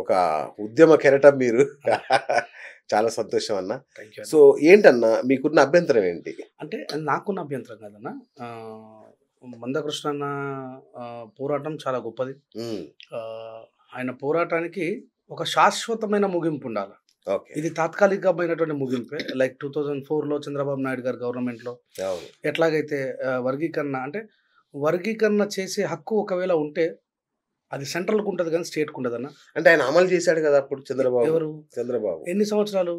ఒక ఉద్యమ కెరటం మీరు. చాలా సంతోషం అన్న. Thank you. సో ఏంటన్నా మీకున్న అభ్యంతరం ఏంటి? అంటే నాకున్న అభ్యంతరం కాదన్న, మందకృష్ణ అన్న పోరాటం చాలా గొప్పది. ఆయన పోరాటానికి ఒక శాశ్వతమైన ముగింపు ఉండాలి. ఇది తాత్కాలికమైనటువంటి ముగింపే. లైక్ 2004లో చంద్రబాబు నాయుడు గారు గవర్నమెంట్లో ఎట్లాగైతే వర్గీకరణ చేసే హక్కు ఒకవేళ ఉంటే అది సెంట్రల్కి ఉంటుంది కానీ స్టేట్కి ఉండదు అన్న. అంటే ఆయన అమలు చేశాడు కదా అప్పుడు చంద్రబాబు. ఎవరు? చంద్రబాబు. ఎన్ని సంవత్సరాలు?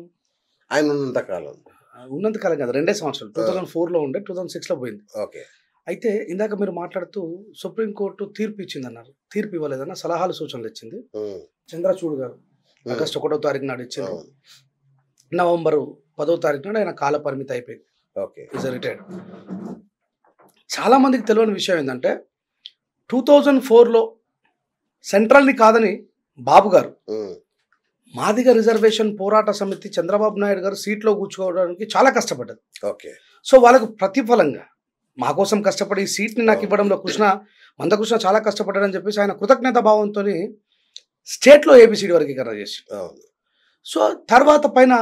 ఆయన ఉన్నంతకాలం కదా, 2 సంవత్సరాలు. 2004లో ఉండే, 2006లో పోయింది. ఓకే. అయితే ఇందాక మీరు మాట్లాడుతూ సుప్రీంకోర్టు తీర్పు ఇచ్చింది అన్నారు. తీర్పు ఇవ్వలేదన్న, సలహాలు సూచనలు ఇచ్చింది. చంద్రచూడ్ గారు ఆగస్టు 1వ తారీఖు నాడు ఇచ్చింది. నవంబరు 10వ తారీఖు నాడు ఆయన కాల పరిమితి అయిపోయింది. Is retired. చాలా మందికి తెలియని విషయం ఏంటంటే 2004లో సెంట్రల్ని కాదని బాబు గారు మాదిగ రిజర్వేషన్ పోరాట సమితి చంద్రబాబు నాయుడు గారు సీట్లో కూర్చోవడానికి చాలా కష్టపడ్డది. సో వాళ్ళకు ప్రతిఫలంగా మా కోసం కష్టపడి ఈ సీట్ని నాకు ఇవ్వడంలో మందకృష్ణ చాలా కష్టపడ్డాడని చెప్పేసి ఆయన కృతజ్ఞత భావంతో స్టేట్లో ఏబిసిడి వర్గీకరణ చేసి, సో తర్వాత పైన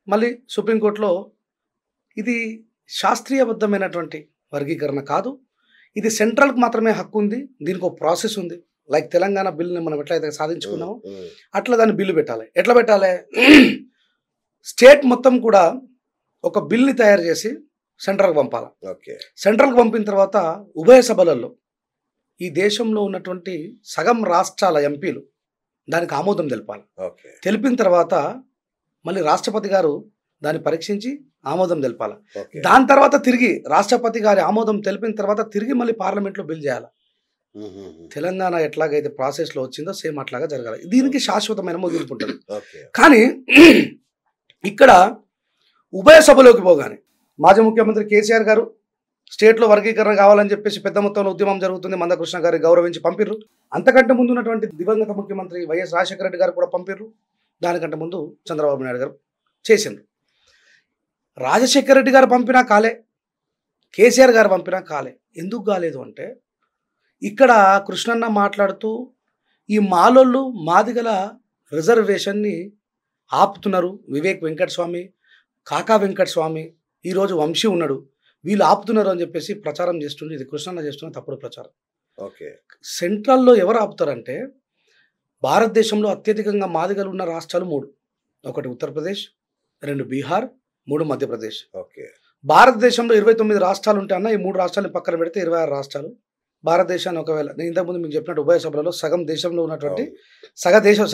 మళ్ళీ సుప్రీంకోర్టులో ఇది శాస్త్రీయబద్ధమైనటువంటి వర్గీకరణ కాదు, ఇది సెంట్రల్కి మాత్రమే హక్కు ఉంది, దీనికి ఒక ప్రాసెస్ ఉంది. లైక్ తెలంగాణ బిల్లుని మనం ఎట్లయితే సాధించుకున్నామో అట్లా దాన్ని బిల్లు పెట్టాలి. ఎట్లా పెట్టాలి? స్టేట్ మొత్తం కూడా ఒక బిల్ని తయారు చేసి సెంట్రల్కి పంపాలి. సెంట్రల్కి పంపిన తర్వాత ఉభయ సభలలో ఈ దేశంలో ఉన్నటువంటి సగం రాష్ట్రాల ఎంపీలు దానికి ఆమోదం తెలపాలి. తెలిపిన తర్వాత మళ్ళీ రాష్ట్రపతి గారు దాన్ని పరీక్షించి ఆమోదం తెలపాలి. దాని తర్వాత తిరిగి రాష్ట్రపతి గారి ఆమోదం తెలిపిన తర్వాత తిరిగి మళ్ళీ పార్లమెంట్లో బిల్ చేయాలి. తెలంగాణ ఎట్లాగైతే ప్రాసెస్లో వచ్చిందో సేమ్ అట్లాగా జరగాలి. దీనికి శాశ్వతమైన ముగింపు ఉంటుంది. కానీ ఇక్కడ ఉభయ సభలోకి పోగానే మాజీ ముఖ్యమంత్రి కేసీఆర్ గారు స్టేట్లో వర్గీకరణ కావాలని చెప్పేసి పెద్ద మొత్తంలో ఉద్యమం జరుగుతుంది, మందకృష్ణ గారి గౌరవించి పంపిర్రు. అంతకంటే ముందు ఉన్నటువంటి దివంగత ముఖ్యమంత్రి వైఎస్ రాజశేఖర రెడ్డి గారు కూడా పంపిర్రు. దానికంటే ముందు చంద్రబాబు నాయుడు గారు చేసిండ్రు. రాజశేఖర రెడ్డి గారు పంపినా కాలే, కేసీఆర్ గారు పంపినా కాలే. ఎందుకు కాలేదు అంటే ఇక్కడ కృష్ణన్న మాట్లాడుతూ ఈ మాలోళ్ళు మాదిగల రిజర్వేషన్ని ఆపుతున్నారు, వివేక్ వెంకటస్వామి, కాకా వెంకటస్వామి, ఈరోజు వంశీ ఉన్నాడు, వీళ్ళు ఆపుతున్నారు అని చెప్పేసి ప్రచారం చేస్తుండే. ఇది కృష్ణన్న చేస్తున్న తప్పుడు ప్రచారం. సెంట్రల్లో ఎవరు ఆపుతారంటే భారతదేశంలో అత్యధికంగా మాదిగలు ఉన్న రాష్ట్రాలు 3. 1 ఉత్తరప్రదేశ్, 2 బీహార్, 3 మధ్యప్రదేశ్. భారతదేశంలో 29 రాష్ట్రాలు ఉంటాయన్న. ఈ 3 రాష్ట్రాలను పక్కన పెడితే 26 రాష్ట్రాలు. భారతదేశాన్ని ఒకవేళ నేను ఇంతకుముందు మీకు చెప్పినట్టు ఉభయ సభలలో సగం దేశంలో ఉన్నటువంటి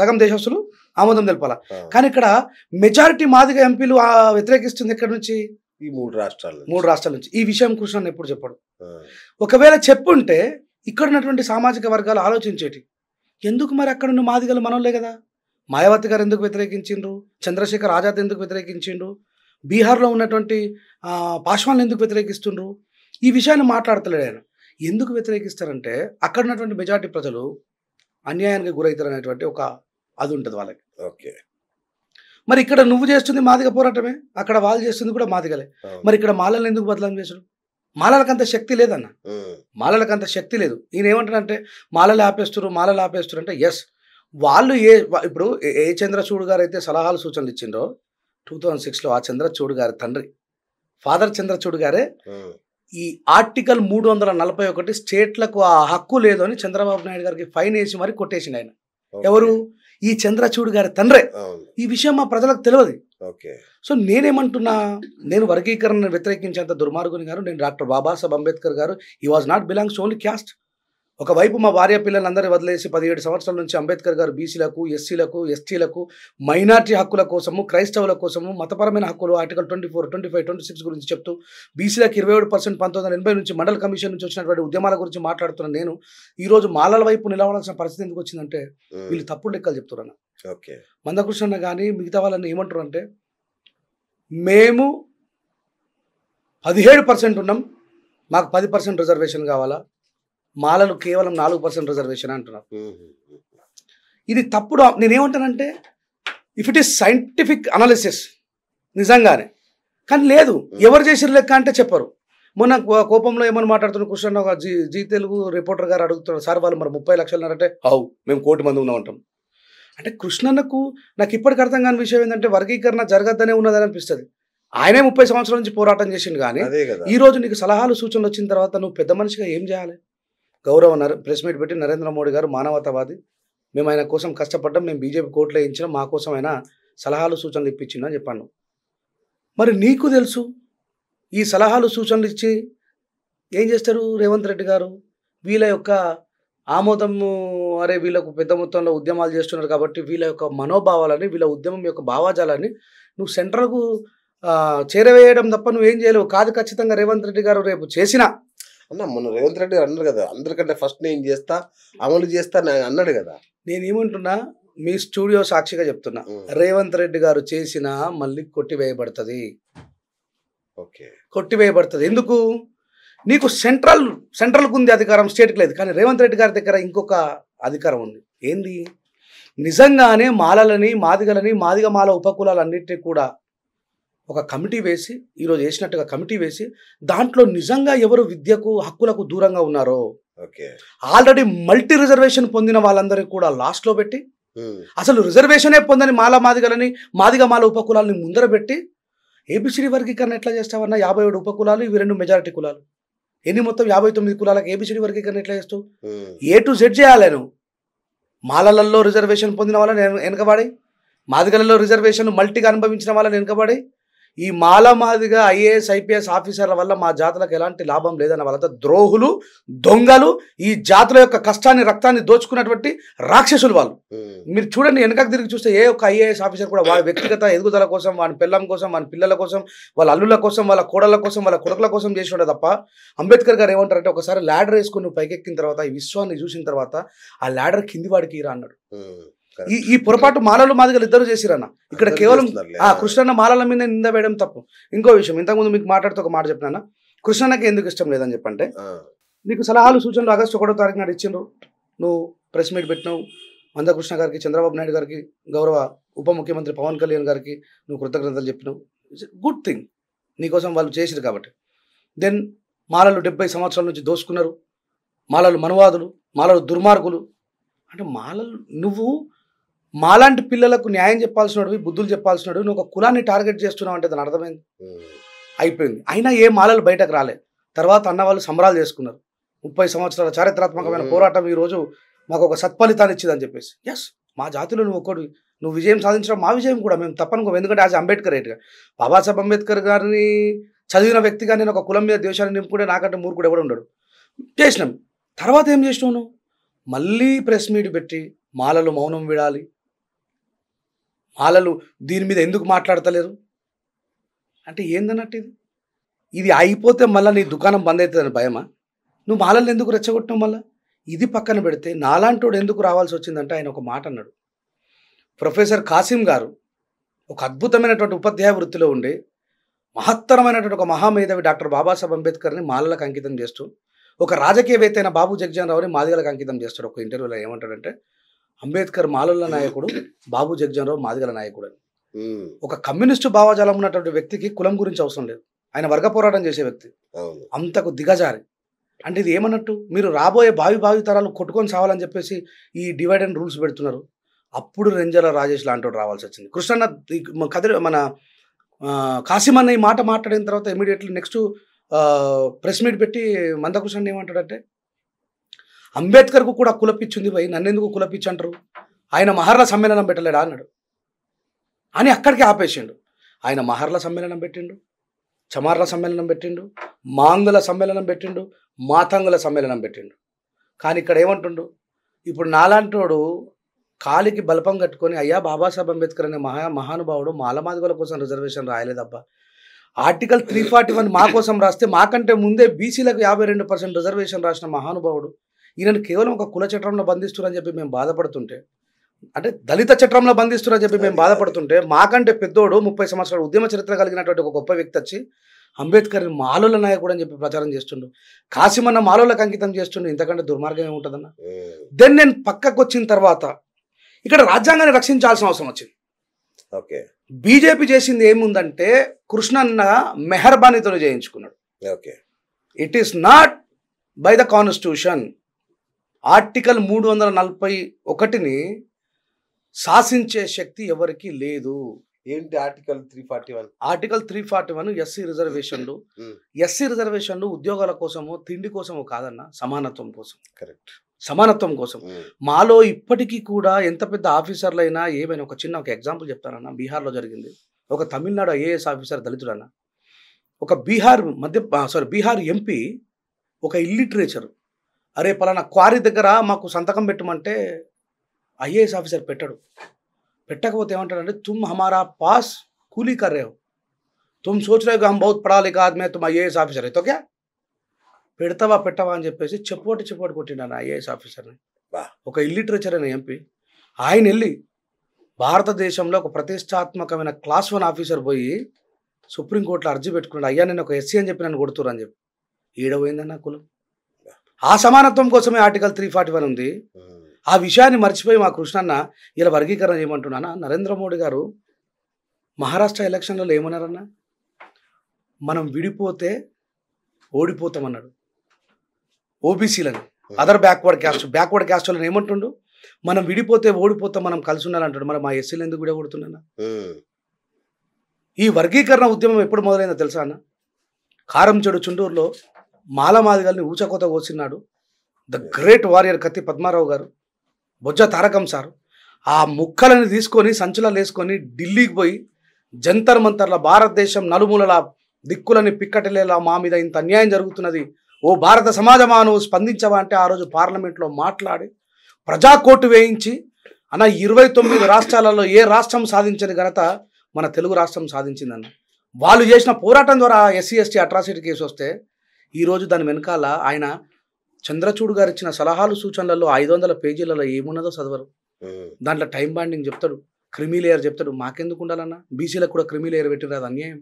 సగం దేశస్తులు ఆమోదం తెలపాల. కానీ ఇక్కడ మెజారిటీ మాదిగ ఎంపీలు వ్యతిరేకిస్తుంది. ఎక్కడి నుంచి? ఈ 3 రాష్ట్రాల నుంచి. ఈ విషయం కృష్ణ ఎప్పుడు చెప్పాడు? ఒకవేళ చెప్పుంటే ఇక్కడ ఉన్నటువంటి సామాజిక వర్గాలు ఆలోచించేటి, ఎందుకు మరి అక్కడ ఉన్న మాదిగలు మనోళ్ళే కదా, మాయావతి గారు ఎందుకు వ్యతిరేకించిండ్రు, చంద్రశేఖర్ ఆజాద్ ఎందుకు వ్యతిరేకించిండ్రు, బీహార్లో ఉన్నటువంటి పాశ్వాన్లు ఎందుకు వ్యతిరేకిస్తుండ్రు, ఈ విషయాన్ని మాట్లాడతలేడు ఆయన. ఎందుకు వ్యతిరేకిస్తారంటే అక్కడ ఉన్నటువంటి మెజారిటీ ప్రజలు అన్యాయానికి గురవుతారు అనేటువంటి ఒక అది ఉంటుంది వాళ్ళకి. మరి ఇక్కడ నువ్వు చేస్తుంది మాదిగ పోరాటమే, అక్కడ వాళ్ళు చేస్తుంది కూడా మాదిగలే. మరి ఇక్కడ మాలలను ఎందుకు బదలాం చేసాడు? మాలలకంత శక్తి లేదన్న, మాలలకంత శక్తి లేదు. ఈయన ఏమంటాడంటే మాలలు ఆపేస్తారు అంటే ఎస్, వాళ్ళు ఇప్పుడు ఏ చంద్రచూడ్ గారు అయితే సలహాలు సూచనలు ఇచ్చిండ్రో 2006లో, ఆ చంద్రచూడ్ గారి తండ్రి ఫాదర్ చంద్రచూడ్ గారే ఈ ఆర్టికల్ 341 స్టేట్లకు ఆ హక్కు లేదు అని చంద్రబాబు నాయుడు గారికి ఫైన్ వేసి మరి కొట్టేసిండు ఆయన. ఎవరు? ఈ చంద్రచూడ్ గారి తండ్రే. ఈ విషయం మా ప్రజలకు తెలియదు. సో నేనేమంటున్నా, నేను వర్గీకరణ వ్యతిరేకించేంత దుర్మార్గుని గారు నేను డాక్టర్ బాబాసాహెబ్ అంబేద్కర్ గారు. ఈ was not belongs only caste. ఒకవైపు మా భార్య పిల్లలందరూ వదిలేసి 17 సంవత్సరాల నుంచి అంబేద్కర్ గారు బీసీలకు, ఎస్సీలకు, ఎస్టీలకు, మైనార్టీ హక్కుల కోసము, క్రైస్తవుల కోసము, మతపరమైన హక్కులు ఆర్టికల్ 24, 25, 26 గురించి చెప్తూ బీసీలకు 27% 1980 నుంచి మండల కమిషన్ నుంచి వచ్చినటువంటి ఉద్యమాల గురించి మాట్లాడుతున్న నేను ఈరోజు మాలల వైపు నిలవడాల్సిన పరిస్థితి ఎందుకు వచ్చిందంటే వీళ్ళు తప్పుడు లెక్కలు చెప్తున్నారు. మందకృష్ణ కానీ మిగతా వాళ్ళని ఏమంటారు అంటే మేము 17% ఉన్నాం, మాకు 10% రిజర్వేషన్ కావాలా, మాలలు కేవలం 4% రిజర్వేషన్ అంటున్నారు. ఇది తప్పుడు. నేనేమంటానంటే if it is scientific analysis నిజంగానే, కానీ లేదు. ఎవరు చేసిన లెక్క అంటే చెప్పరు. మొన్న కోపంలో ఏమని మాట్లాడుతున్న కృష్ణ ఒక జీ తెలుగు రిపోర్టర్ గారు అడుగుతున్నారు, సార్ వాళ్ళు మరి 30 లక్షలు ఉన్నారంటే, అవు మేము 1 కోటి మంది ఉన్నాం అంటాం. అంటే కృష్ణన్నకు నాకు ఇప్పటికి అర్థం కాని విషయం ఏంటంటే వర్గీకరణ జరగద్దనే ఉన్నదని అనిపిస్తుంది. ఆయనే 30 సంవత్సరాల నుంచి పోరాటం చేసిండు కానీ ఈ రోజు నీకు సలహాలు సూచనలు వచ్చిన తర్వాత నువ్వు పెద్ద మనిషిగా ఏం చేయాలి? ప్రెస్ మీట్ పెట్టి నరేంద్ర మోడీ గారు మానవతావాది, మేము ఆయన కోసం కష్టపడ్డాం, మేము బీజేపీ కోర్టులో ఇచ్చినాం, మా కోసం ఆయన సలహాలు సూచనలు ఇప్పించిండు అని చెప్పాను. మరి నీకు తెలుసు ఈ సలహాలు సూచనలు ఇచ్చి ఏం చేస్తారు రేవంత్ రెడ్డి గారు? వీళ్ళ యొక్క ఆమోదము, అరే వీళ్ళకు పెద్ద మొత్తంలో ఉద్యమాలు చేస్తున్నారు కాబట్టి వీళ్ళ యొక్క మనోభావాలని, వీళ్ళ ఉద్యమం యొక్క భావాజాలని నువ్వు సెంట్రల్కు చేరవేయడం తప్ప నువ్వేం చేయలేవు. కాదు, ఖచ్చితంగా రేవంత్ రెడ్డి గారు రేపు చేసినా అన్న మొన్న రేవంత్ రెడ్డి గారు అన్నారు కదా, అందరికంటే ఫస్ట్ నేను చేస్తా, అమలు చేస్తా అన్నాడు కదా. నేనేమంటున్నా, మీ స్టూడియో సాక్షిగా చెప్తున్నా, రేవంత్ రెడ్డి గారు చేసినా మళ్ళీ కొట్టివేయబడుతుంది. ఓకే, కొట్టివేయబడుతుంది. ఎందుకు? నీకు సెంట్రల్కు ఉంది అధికారం, స్టేట్కి లేదు. కానీ రేవంత్ రెడ్డి గారి దగ్గర ఇంకొక అధికారం ఉంది. ఏంది? నిజంగానే మాలలని, మాదిగలని, మాదిగ మాల ఉపకులాలన్నింటినీ కూడా ఒక కమిటీ వేసి, ఈరోజు వేసినట్టుగా కమిటీ వేసి, దాంట్లో నిజంగా ఎవరు విద్యకు హక్కులకు దూరంగా ఉన్నారో, ఆల్రెడీ మల్టీ రిజర్వేషన్ పొందిన వాళ్ళందరినీ కూడా లాస్ట్లో పెట్టి, అసలు రిజర్వేషనే పొందని మాదిగలని, మాదిగ మాల ఉపకులాలని ముందర పెట్టి, ఏబిసిడి వర్గీకరణ ఎట్లా చేస్తావన్నా? 57 ఉపకులాలు, ఇవి 2 మెజారిటీ కులాలు, ఎన్ని మొత్తం 59 కులాలకు ఏబిసిడి వర్గీకరణ ఎట్లా చేస్తావు? A to Z చేయాలి. నువ్వు మాలలలో రిజర్వేషన్ పొందిన వాళ్ళని వెనకబడి, మాదిగలలో రిజర్వేషన్ మల్టీగా అనుభవించిన వాళ్ళని వెనకబడి, ఈ మాదిగా IAS IPS ఆఫీసర్ల వల్ల మా జాతులకు ఎలాంటి లాభం లేదన్న వాళ్ళంతా ద్రోహులు, దొంగలు, ఈ జాతుల యొక్క కష్టాన్ని, రక్తాన్ని దోచుకున్నటువంటి రాక్షసులు వాళ్ళు. మీరు చూడండి, వెనకకు తిరిగి చూస్తే ఏ ఒక్క IAS ఆఫీసర్ కూడా వాడి వ్యక్తిగత ఎదుగుదల కోసం, వాడి పిల్లం కోసం, వాడి పిల్లల కోసం, వాళ్ళ అల్లుల కోసం, వాళ్ళ కోడళ్ళ కోసం, వాళ్ళ కొడుకుల కోసం చేసినాడు తప్ప, అంబేద్కర్ గారు ఏమంటారంటే, ఒకసారి ల్యాడర్ వేసుకుని నువ్వు పైకెక్కిన తర్వాత, ఈ విశ్వాన్ని చూసిన తర్వాత ఆ ల్యాడర్ కింది వాడికి ఇరా అన్నాడు. ఈ పొరపాటు మాలలు మాదిగలు ఇద్దరు చేసిరన్న. ఇక్కడ కేవలం కృష్ణన్న మాలల మీద నింద వేయడం తప్పు. ఇంకో విషయం, ఇంతకుముందు మీకు మాట్లాడుతూ ఒక మాట చెప్పినా, కృష్ణన్నకి ఎందుకు ఇష్టం లేదని చెప్పంటే, నీకు సలహాలు సూచనలు ఆగస్టు 1వ తారీఖు నాడు ఇచ్చిండ్రు, నువ్వు ప్రెస్ మీట్ పెట్టినావు, మందకృష్ణ గారికి, చంద్రబాబు నాయుడు గారికి, గౌరవ ఉప ముఖ్యమంత్రి పవన్ కళ్యాణ్ గారికి నువ్వు కృతజ్ఞతలు చెప్పినావు. ఇట్స్ గుడ్ థింగ్, నీకోసం వాళ్ళు చేసిరు కాబట్టి. దెన్ మాలలు 70 సంవత్సరాల నుంచి దోసుకున్నారు, మాలలు మనువాదులు, మాలలు దుర్మార్గులు అంటే నువ్వు మాలాంటి పిల్లలకు న్యాయం చెప్పాల్సినవి, బుద్ధులు చెప్పాల్సినవి, నువ్వు ఒక కులాన్ని టార్గెట్ చేస్తున్నావు అంటే దాని అర్థమైంది, అయిపోయింది. అయినా ఏ మాలలు బయటకు రాలే. తర్వాత అన్నవాళ్ళు సంబరాలు చేసుకున్నారు. 30 సంవత్సరాల చారిత్రాత్మకమైన పోరాటం ఈరోజు మాకు ఒక సత్ఫలితాన్ని ఇచ్చిందని చెప్పేసి. ఎస్, మా జాతిలో నువ్వు విజయం సాధించడం మా విజయం కూడా, మేము తప్పనుకో. ఎందుకంటే యాజ్ అంబేద్కర్ రేట్గా బాబాసాహెబ్ అంబేద్కర్ గారిని చదివిన వ్యక్తిగా నేను ఒక కులం మీద దేశాన్ని నింపుకుంటే నాకంటే మూర్ఖుడు ఎవడు ఉండడు. చేసినాం. తర్వాత ఏం చేసినావు నువ్వు? మళ్ళీ ప్రెస్ మీట్ పెట్టి మాలలు మౌనం విడాలి, మాలలు దీని మీద ఎందుకు మాట్లాడతలేరు అంటే ఏందన్నట్టు ఇది అయిపోతే మళ్ళీ నీ దుకాణం బంద్ అవుతుందని భయమా? నువ్వు మాలలు ఎందుకు రెచ్చగొట్టినావు? మళ్ళీ ఇది పక్కన పెడితే నాలాంటోడు ఎందుకు రావాల్సి వచ్చిందంటే ఆయన ఒక మాట అన్నాడు. ప్రొఫెసర్ కాసిం గారు ఒక అద్భుతమైనటువంటి ఉపాధ్యాయ వృత్తిలో ఉండి మహత్తరమైనటువంటి ఒక మహామేధావి డాక్టర్ బాబాసాహెబ్ అంబేద్కర్ని మాలలకు అంకితం చేస్తూ, ఒక రాజకీయవేత్త అయిన బాబు జగ్జీవన్ రావుని మాదిగలకు అంకితం చేస్తాడు. ఒక ఇంటర్వ్యూలో ఏమంటాడంటే, అంబేద్కర్ మాలల నాయకుడు, బాబు జగ్జీవన్ రావు మాదిగల నాయకుడు అని. ఒక కమ్యూనిస్టు భావజాలం ఉన్నటువంటి వ్యక్తికి కులం గురించి అవసరం లేదు, ఆయన వర్గ పోరాటం చేసే వ్యక్తి. అంతకు దిగజారి అంటే ఇది ఏమన్నట్టు? మీరు రాబోయే భావి తరాలు కొట్టుకొని సావాలని చెప్పేసి ఈ డివైడ్ అండ్ రూల్స్ పెడుతున్నారు. అప్పుడు రెంజల రాజేష్ లాంటి రావాల్సి వచ్చింది. కృష్ణన్న మన కాసిమన్న ఈ మాట మాట్లాడిన తర్వాత ఇమీడియట్లీ నెక్స్ట్ ప్రెస్ మీట్ పెట్టి మందకృష్ణ ఏమంటాడంటే, అంబేద్కర్కు కూడా కులపిచ్చింది పోయి నన్నెందుకు కులపిచ్చి అంటారు, ఆయన మహర్ల సమ్మేళనం పెట్టలేడా అన్నాడు అని అక్కడికి ఆపేసిండు. ఆయన మహర్ల సమ్మేళనం పెట్టిండు, చమార్ల సమ్మేళనం పెట్టిండు, మాంగుల సమ్మేళనం పెట్టిండు, మాతంగుల సమ్మేళనం పెట్టిండు. కానీ ఇక్కడ ఏమంటుండు, ఇప్పుడు నాలాంటోడు కాలికి బలపం కట్టుకొని, అయ్యా బాబాసాహెబ్ అంబేద్కర్ అనే మహానుభావుడు మాలమాదిగల కోసం రిజర్వేషన్ రాయలేదబ్బా, ఆర్టికల్ 341 మా కోసం రాస్తే మాకంటే ముందే బీసీలకు 52% రిజర్వేషన్ రాసిన మహానుభావుడు, ఈయనను కేవలం ఒక కుల చట్టంలో బంధిస్తున్నారని చెప్పి మేము బాధపడుతుంటే, అంటే దళిత చట్టంలో బంధిస్తున్నారని చెప్పి మేము బాధపడుతుంటే, మాకంటే పెద్దోడు 30 సంవత్సరాల ఉద్యమ చరిత్ర కలిగినటువంటి ఒక గొప్ప వ్యక్తి వచ్చి అంబేద్కర్ మాలోల నాయకుడు అని చెప్పి ప్రచారం చేస్తుండు, కాసిమన్న మాలోలకు అంకితం చేస్తుండు. ఇంతకంటే దుర్మార్గం ఏముంటుందన్న? దెన్ నేను పక్కకు వచ్చిన తర్వాత ఇక్కడ రాజ్యాంగాన్ని రక్షించాల్సిన అవసరం వచ్చింది. ఓకే, బీజేపీ చేసింది ఏముందంటే, కృష్ణన్న మెహర్బానీతో చేయించుకున్నాడు. Okay, it is not by the constitution. Article 341ని శాసించే శక్తి ఎవరికి లేదు. ఏంటి ఆర్టికల్ 341? ఆర్టికల్ 341 ఎస్సీ రిజర్వేషన్లు. ఎస్సీ రిజర్వేషన్లు ఉద్యోగాల కోసమో తిండి కోసమో కాదన్న, సమానత్వం కోసం. కరెక్ట్. సమానత్వం కోసం. మాలో ఇప్పటికీ కూడా ఎంత పెద్ద ఆఫీసర్లైనా ఏమైనా ఒక ఎగ్జాంపుల్ చెప్తానన్న. బీహార్లో జరిగింది. ఒక తమిళనాడు ఐఏఎస్ ఆఫీసర్ దళితుడన్న. ఒక బీహార్ ఎంపీ ఒక ఇల్లిటరేచర్, అరే పలానా క్వారీ దగ్గర మాకు సంతకం పెట్టమంటే ఐఏఎస్ ఆఫీసర్ పెట్టాడు. పెట్టకపోతే ఏమంటాడంటే, తుమ్ హమారా పాస్ కూలీ కర్ రే హో, తుమ్ సోచ్ రే హో హమ్ బహుత్ పడా లిఖా ఆద్మీ హై, తుమ్ ఐఏఎస్ ఆఫీసర్ హై తో క్యా, పెడతావా పెట్టవా అని చెప్పేసి చెప్పోటి కొట్టిండు ఐఏఎస్ ఆఫీసర్ని. ఒక ఇల్లిటరేచర్ అయిన ఎంపీ. ఆయన వెళ్ళి భారతదేశంలో ఒక ప్రతిష్టాత్మకమైన క్లాస్ 1 ఆఫీసర్ పోయి సుప్రీంకోర్టులో అర్జీ పెట్టుకున్నాడు, అయ్యా నేను ఒక ఎస్సీ అని చెప్పి నన్ను కొడుతురు అని చెప్పి. ఈడపోయిందన్న కులం. ఆ సమానత్వం కోసమే ఆర్టికల్ 341 ఉంది. ఆ విషయాన్ని మర్చిపోయి మా కృష్ణన్న ఇలా వర్గీకరణ చేయమంటున్నానా. నరేంద్ర మోడీ గారు మహారాష్ట్ర ఎలక్షన్లలో ఏమన్నారన్నా, మనం విడిపోతే ఓడిపోతామన్నాడు ఓబీసీలని, అదర్ బ్యాక్వర్డ్ క్యాస్ట్ వాళ్ళని ఏమంటుండు, మనం విడిపోతే ఓడిపోతాం, మనం కలిసి ఉండాలంటాడు. మరి మా ఎస్సీలు ఎందుకు విడగొడుతున్నా? ఈ వర్గీకరణ ఉద్యమం ఎప్పుడు మొదలైందో తెలుసా అన్న? కారంచెడు చుండూరులో మాలమాదిగల్ని ఊచకోత కోసినాడు ద గ్రేట్ వారియర్ కత్తి పద్మారావు గారు, బొజ్జ తారకం సార్. ఆ ముక్కలని తీసుకొని సంచులాలు వేసుకొని ఢిల్లీకి పోయి జంతర్ మంతర్ల భారతదేశం నలుమూలల దిక్కులని పిక్కటలేలా మా మీద ఇంత అన్యాయం జరుగుతున్నది, ఓ భారత సమాజమా నువ్వు స్పందించవా అంటే ఆ రోజు పార్లమెంట్లో మాట్లాడి ప్రజాకోర్టు వేయించి అన్న 29 రాష్ట్రాలలో ఏ రాష్ట్రం సాధించని ఘనత మన తెలుగు రాష్ట్రం సాధించిందన్న. వాళ్ళు చేసిన పోరాటం ద్వారా ఎస్సీ ఎస్టీ అట్రాసిటీ కేసు వస్తే ఈరోజు దాని వెనకాల ఆయన చంద్రచూడ్ గారు ఇచ్చిన సలహాలు సూచనలలో 500 పేజీలలో ఏమున్నదో చదవరు. దాంట్లో టైం బాండింగ్ చెప్తాడు, క్రిమీ లేయర్ చెప్తాడు. మాకెందుకు ఉండాలన్నా? బీసీలకు కూడా క్రిమీ లేయర్ పెట్టిన అది అన్యాయం